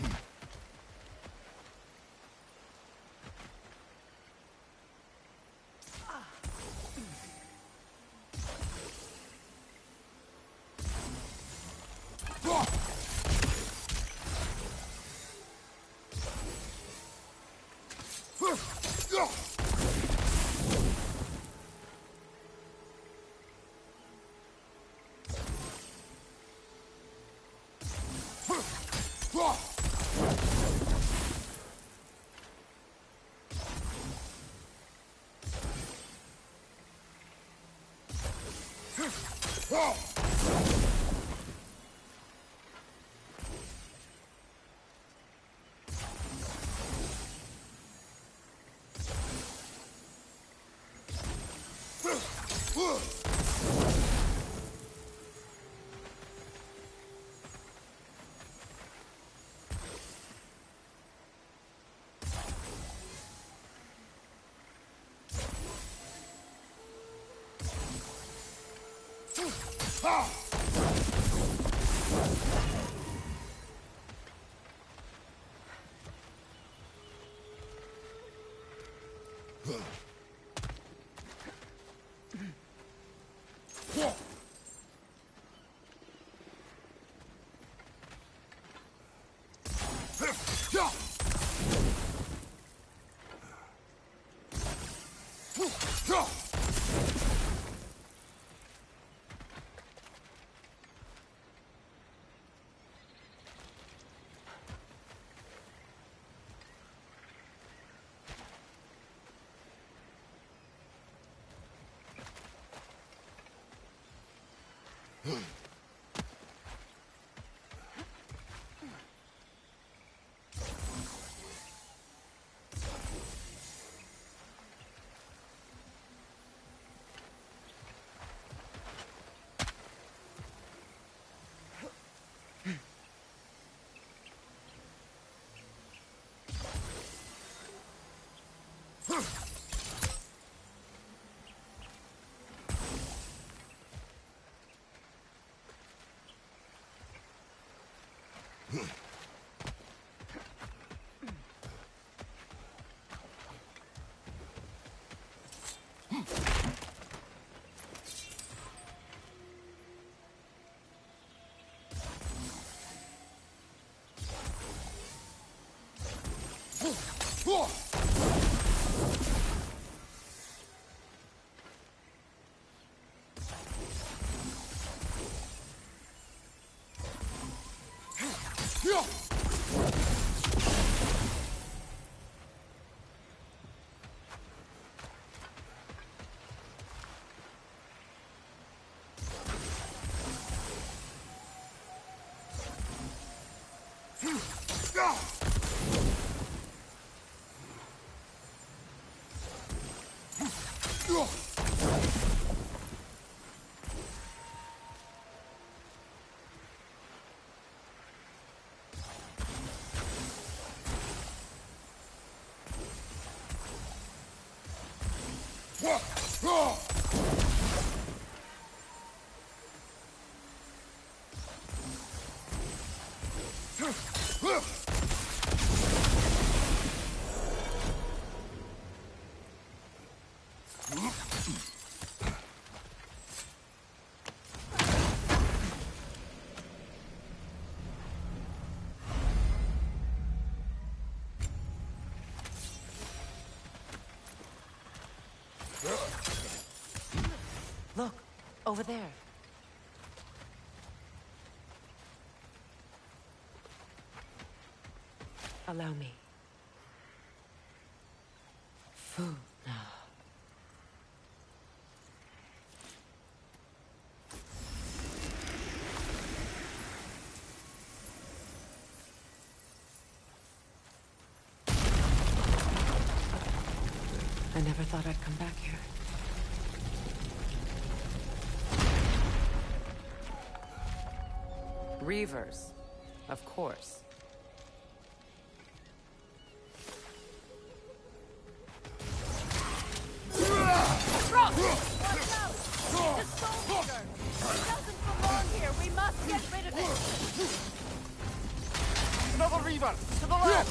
Look, over there. Allow me. Food now. I never thought I'd come back here. Reavers, of course. Rock! Watch out! It's a soul eater! It doesn't belong here! We must get rid of it! Another Reaver! To the left!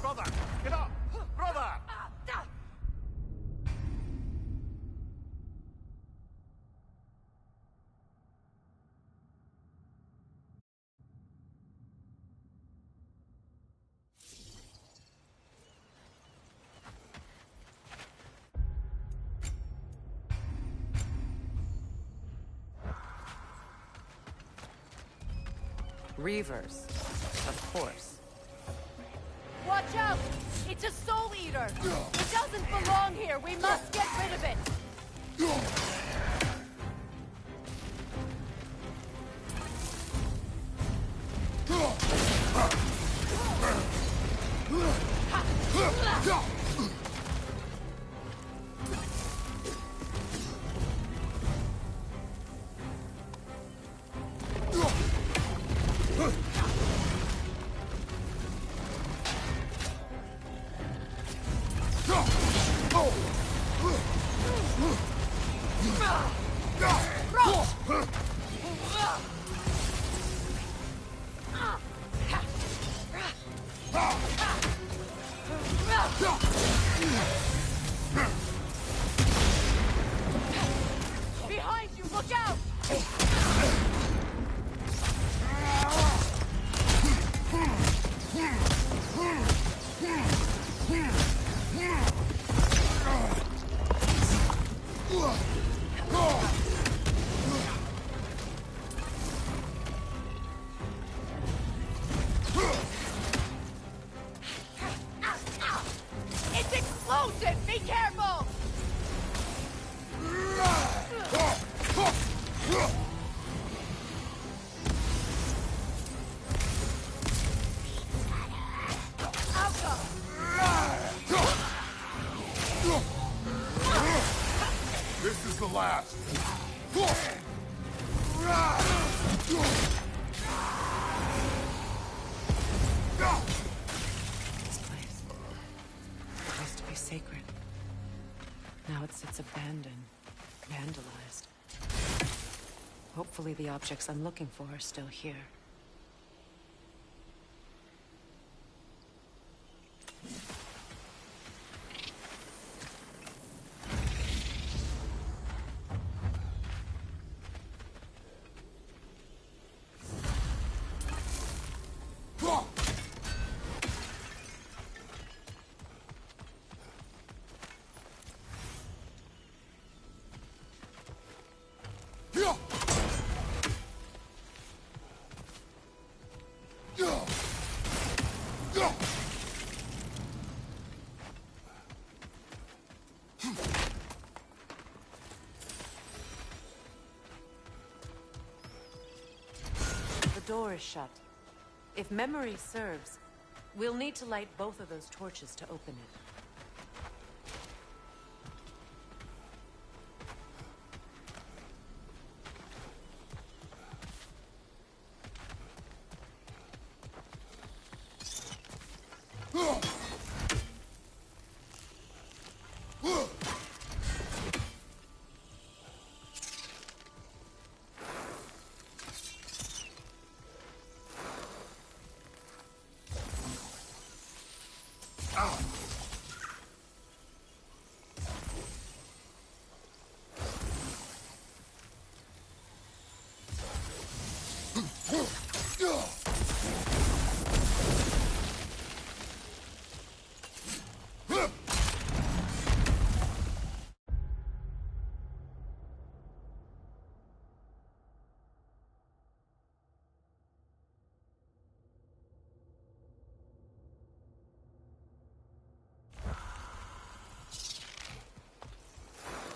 Brother! Get up! Brother! Reavers, of course. Watch out! It's a soul eater! It doesn't belong here! We must get rid of it! Behind you! Look out! It's explosive! Be careful! This is the last. This place. sacred. Now it sits abandoned, vandalized. Hopefully the objects I'm looking for are still here. The door is shut. If memory serves, we'll need to light both of those torches to open it.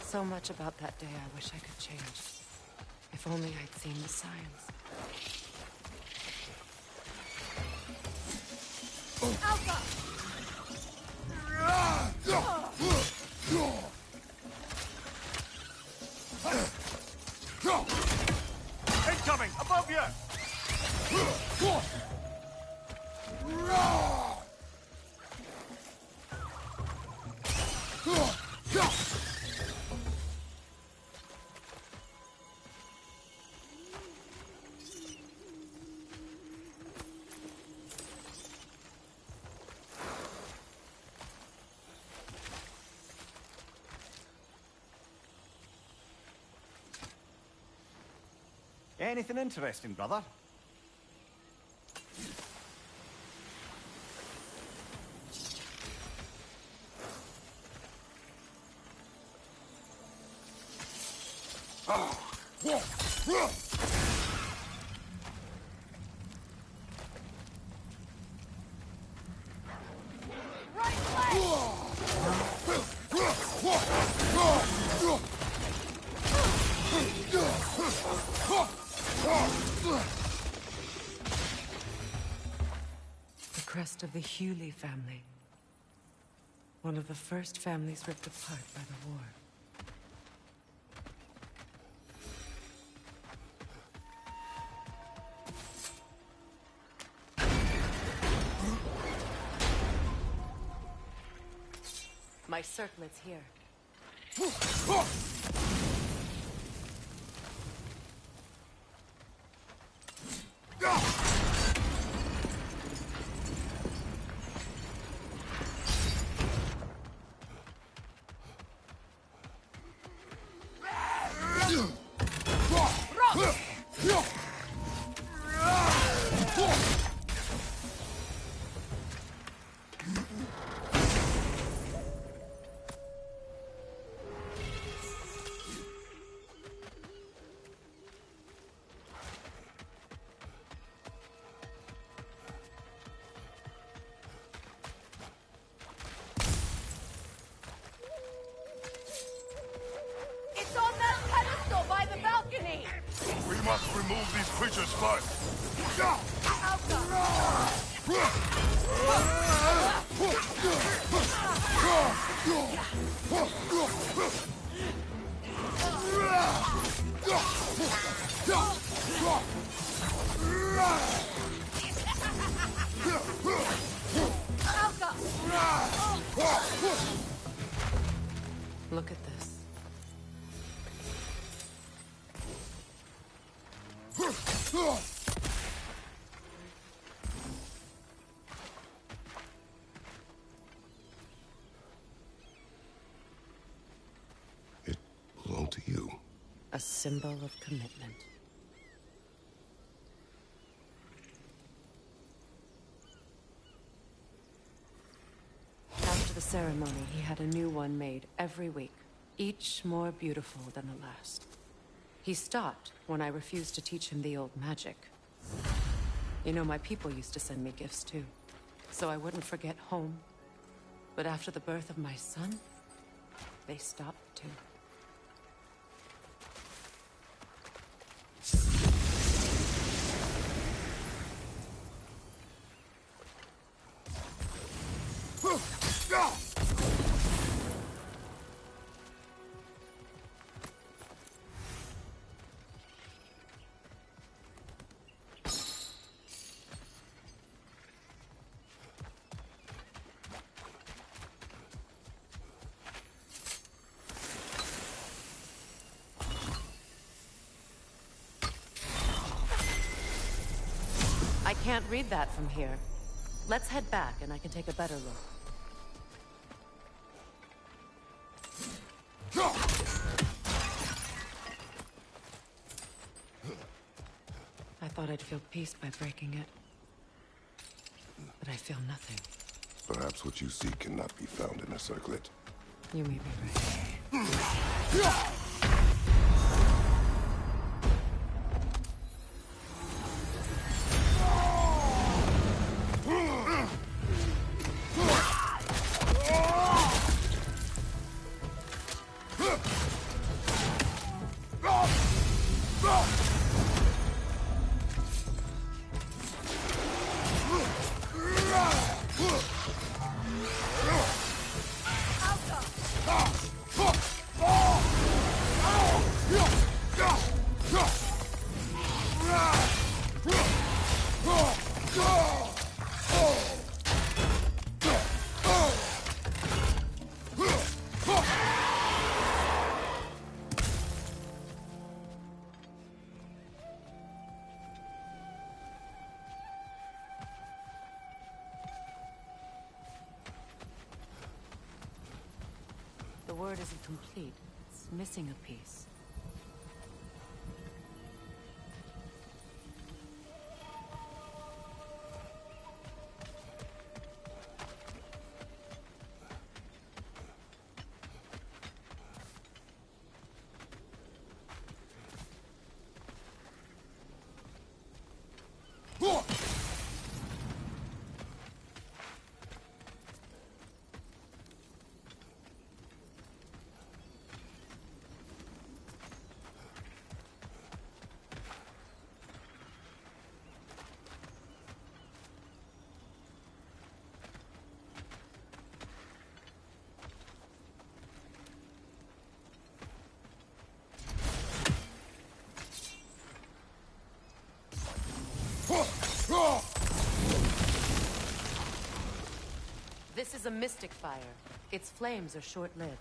So much about that day I wish I could change. If only I'd seen the signs. Alpha! Incoming! Above you! Anything interesting, brother? The crest of the Hewley family. One of the first families ripped apart by the war. My circlet's here. It's on that pedestal by the balcony! We must remove these creatures first. Look at this. It belonged to you. A symbol of commitment. After the ceremony, he had a new one made every week, each more beautiful than the last. He stopped when I refused to teach him the old magic. You know, my people used to send me gifts too, so I wouldn't forget home. But after the birth of my son, they stopped too. I can't read that from here. Let's head back and I can take a better look. I thought I'd feel peace by breaking it. But I feel nothing. Perhaps what you seek cannot be found in a circlet. You may be right. The word isn't complete. It's missing a piece. This is a mystic fire. Its flames are short-lived.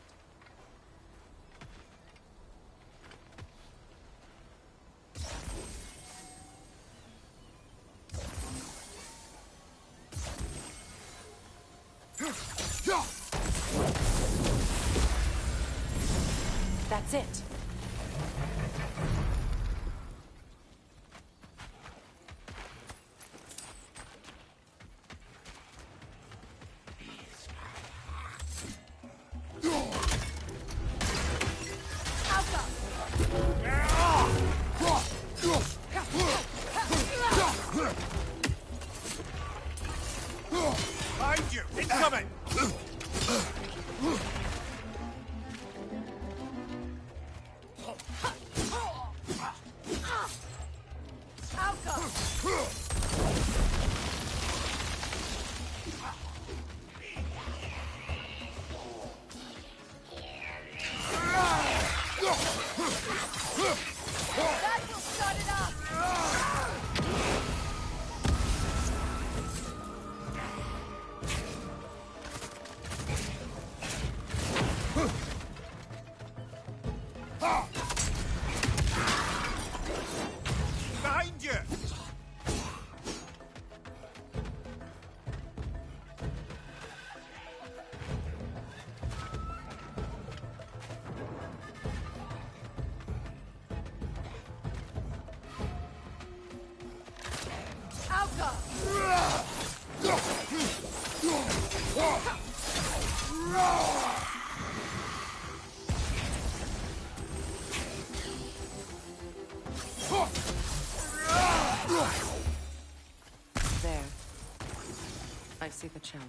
That's it. Behind you! Incoming! There. I see the chalice.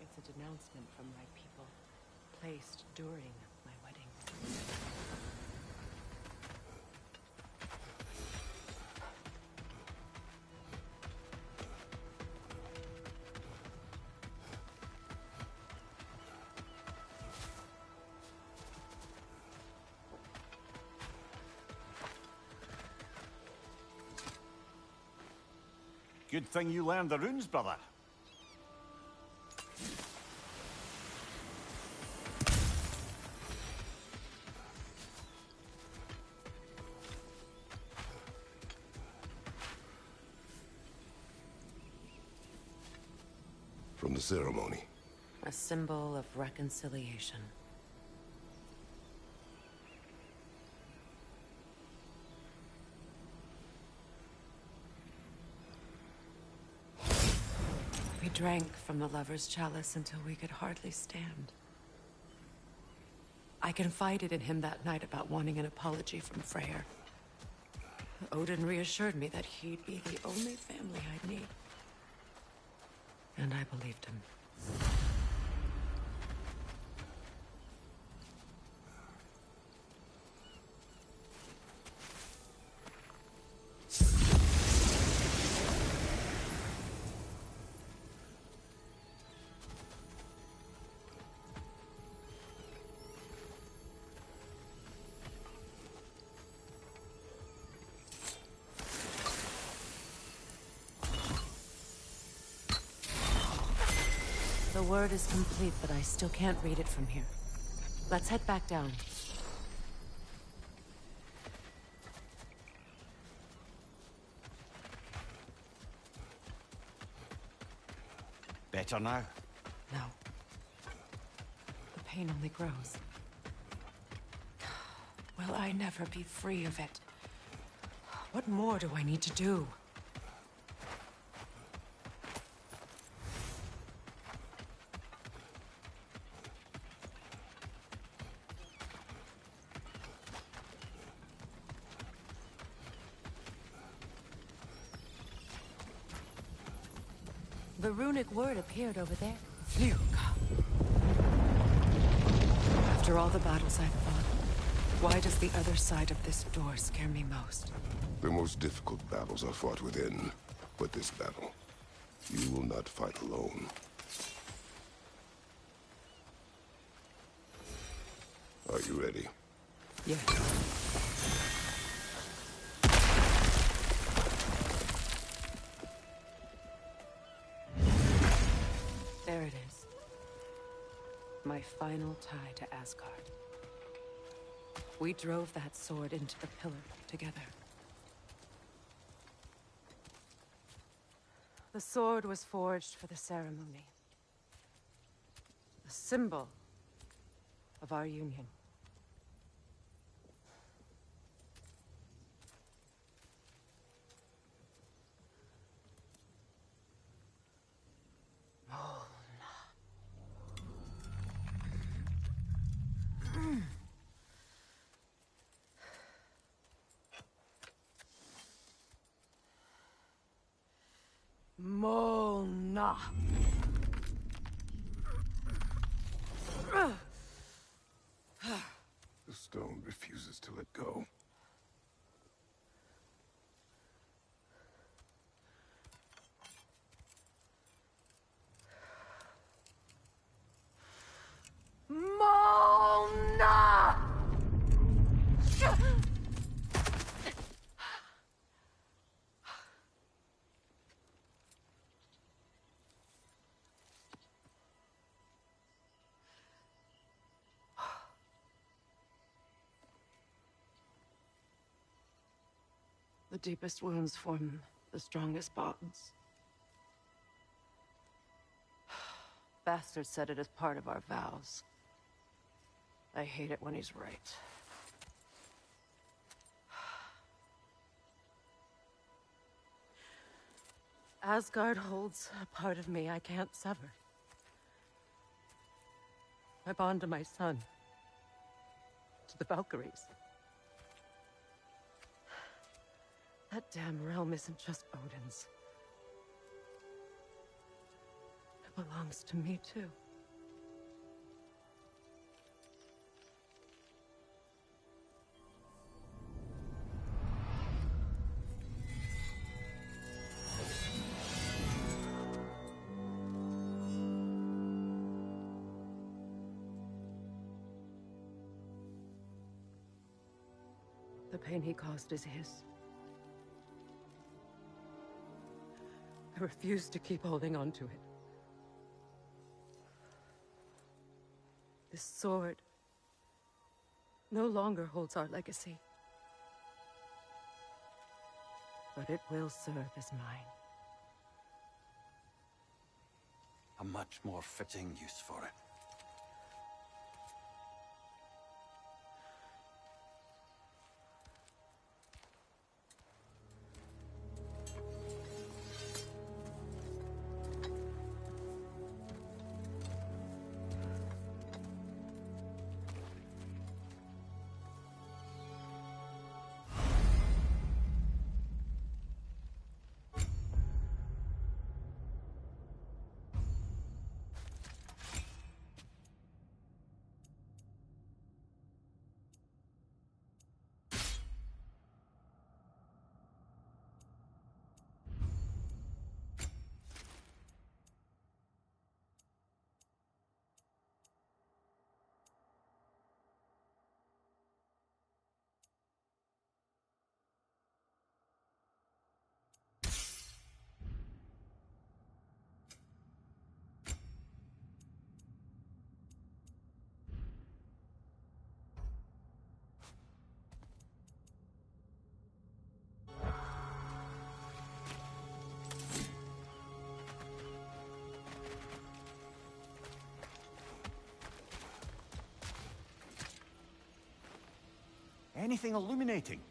It's a denouncement from my people, placed during my wedding. Good thing you learned the runes, brother. From the ceremony. A symbol of reconciliation. We drank from the lover's chalice until we could hardly stand. I confided in him that night about wanting an apology from Freyr. Odin reassured me that he'd be the only family I'd need. And I believed him. The word is complete, but I still can't read it from here. Let's head back down. Better now? No. The pain only grows. Will I never be free of it? What more do I need to do? The runic word appeared over there. Phew. After all the battles I've fought, why does the other side of this door scare me most? The most difficult battles are fought within. But this battle, you will not fight alone. Are you ready? Yeah. There it is. My final tie to Asgard. We drove that sword into the pillar together. The sword was forged for the ceremony. A symbol of our union. Mona. The stone refuses to let go. Mona! deepest wounds form the strongest bonds. Bastard said it as part of our vows. I hate it when he's right. Asgard holds a part of me I can't sever. I bond to my son. To the Valkyries. That damn realm isn't just Odin's. It belongs to me, too. The pain he caused is his. I refuse to keep holding on to it. This sword no longer holds our legacy. But it will serve as mine. A much more fitting use for it. Anything illuminating?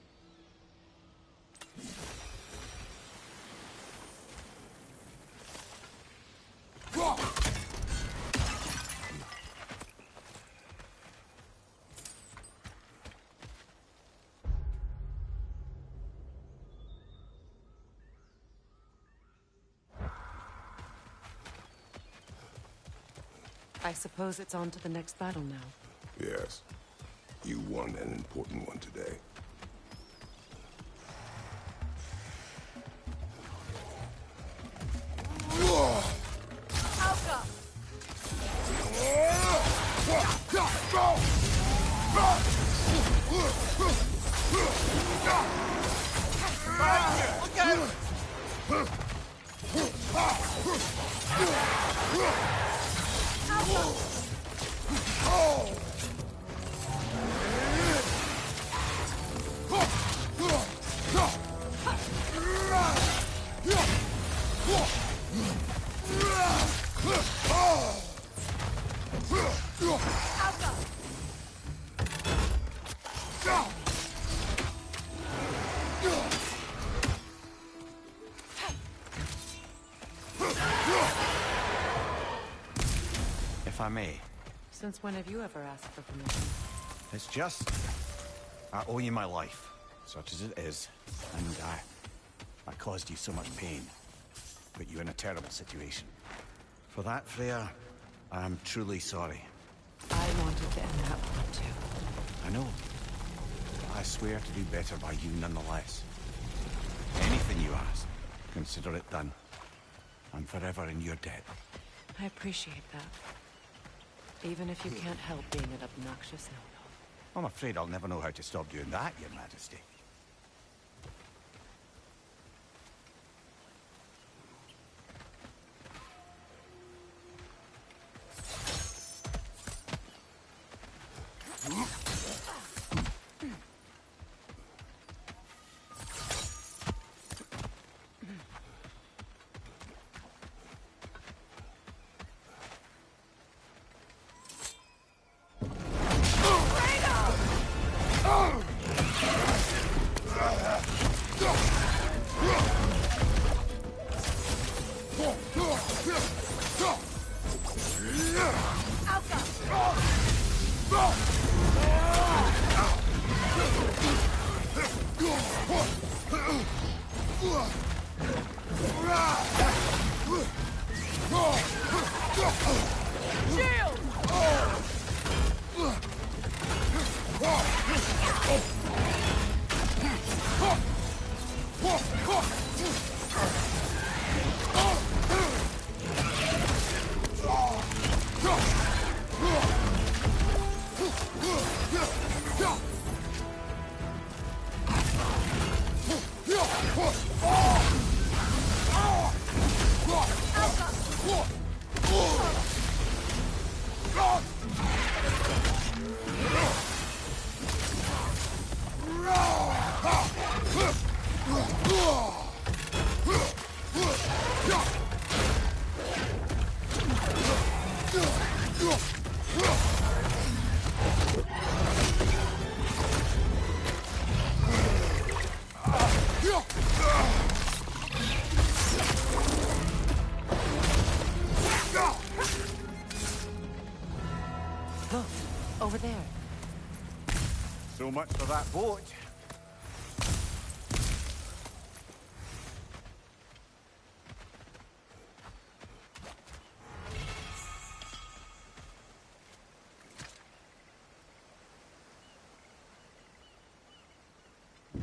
I suppose it's on to the next battle now. Yes. You won an important one today. If I may. Since when have you ever asked for permission? It's just... I owe you my life, such as it is. And I caused you so much pain. Put you in a terrible situation. For that, Freya, I am truly sorry. I wanted to end that one too. I know. I swear to do better by you nonetheless. Anything you ask, consider it done. I'm forever in your debt. I appreciate that. Even if you can't help being an obnoxious no-no. I'm afraid I'll never know how to stop doing that, Your Majesty. Look, over there. So much for that boat.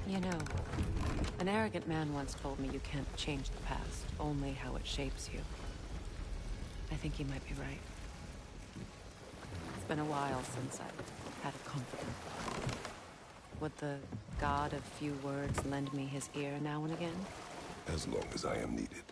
You know, an arrogant man once told me you can't change the past, only how it shapes you. I think he might be right. It's been a while since I've had a confidant. Would the god of few words lend me his ear now and again? As long as I am needed.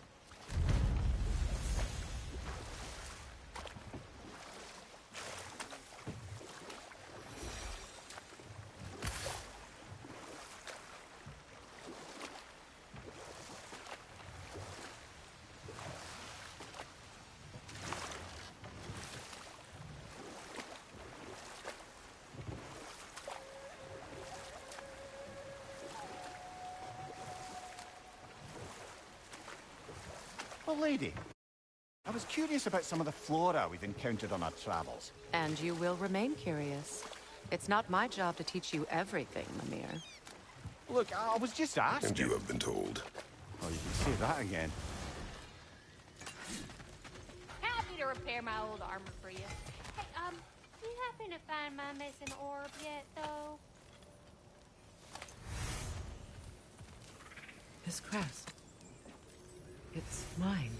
Well, lady, I was curious about some of the flora we've encountered on our travels. And you will remain curious. It's not my job to teach you everything, Mimir. Look, I was just asking. And you have been told. Oh, you can say that again. Happy to repair my old armor for you. Hey, you happen to find my missing orb yet, though? This crest. It's mine.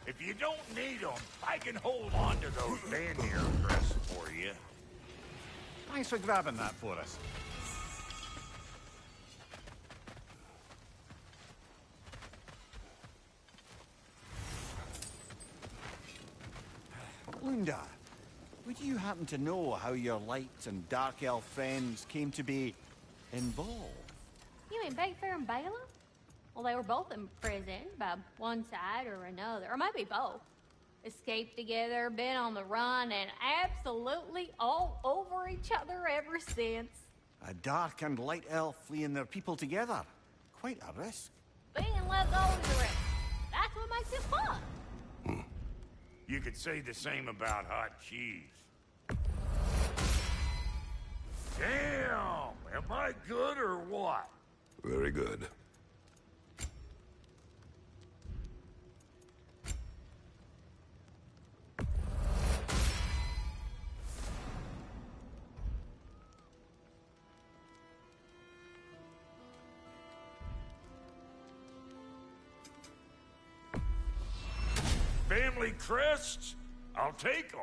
If you don't need them, I can hold on to those Vanir crests for you. Thanks for grabbing that for us. Lunda, would you happen to know how your light and dark elf friends came to be involved? You mean Bakefair and Bala? Well, they were both imprisoned by one side or another, or maybe both. Escaped together, been on the run, and absolutely all over each other ever since. A dark and light elf fleeing their people together. Quite a risk. Being left always a risk. That's what makes it fun. You could say the same about hot cheese. Damn! Am I good or what? Very good. Family crests? I'll take them.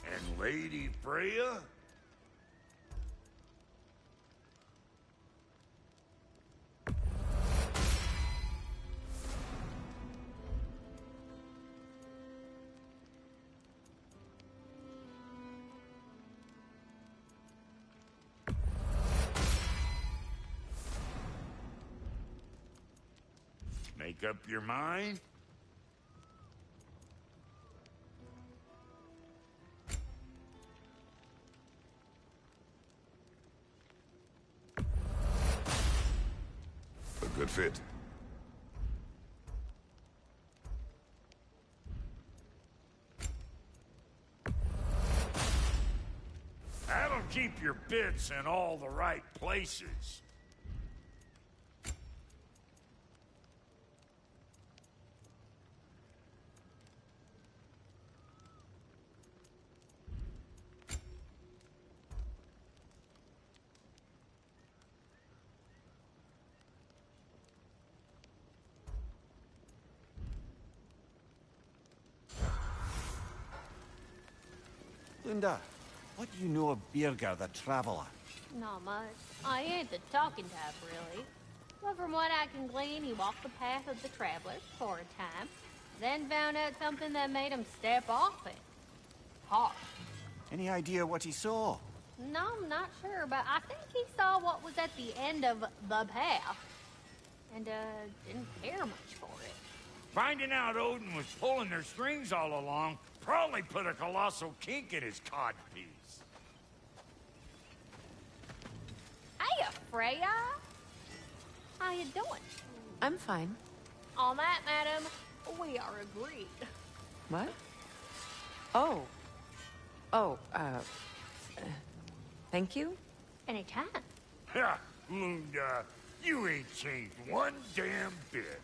And Lady Freya? Make up your mind? outfit. That'll keep your bits in all the right places. Linda, what do you know of Birger the Traveler? Not much. I ain't the talking type, really. But from what I can glean, he walked the path of the travelers for a time, then found out something that made him step off it. Hard. Any idea what he saw? No, I'm not sure, but I think he saw what was at the end of the path. And, didn't care much for it. Finding out Odin was pulling their strings all along probably put a colossal kink in his codpiece. Hey, Freya! How you doing? I'm fine. On that, madam, we are agreed. What? Oh. Oh, thank you? Anytime. Ha! Lunda, you ain't changed one damn bit.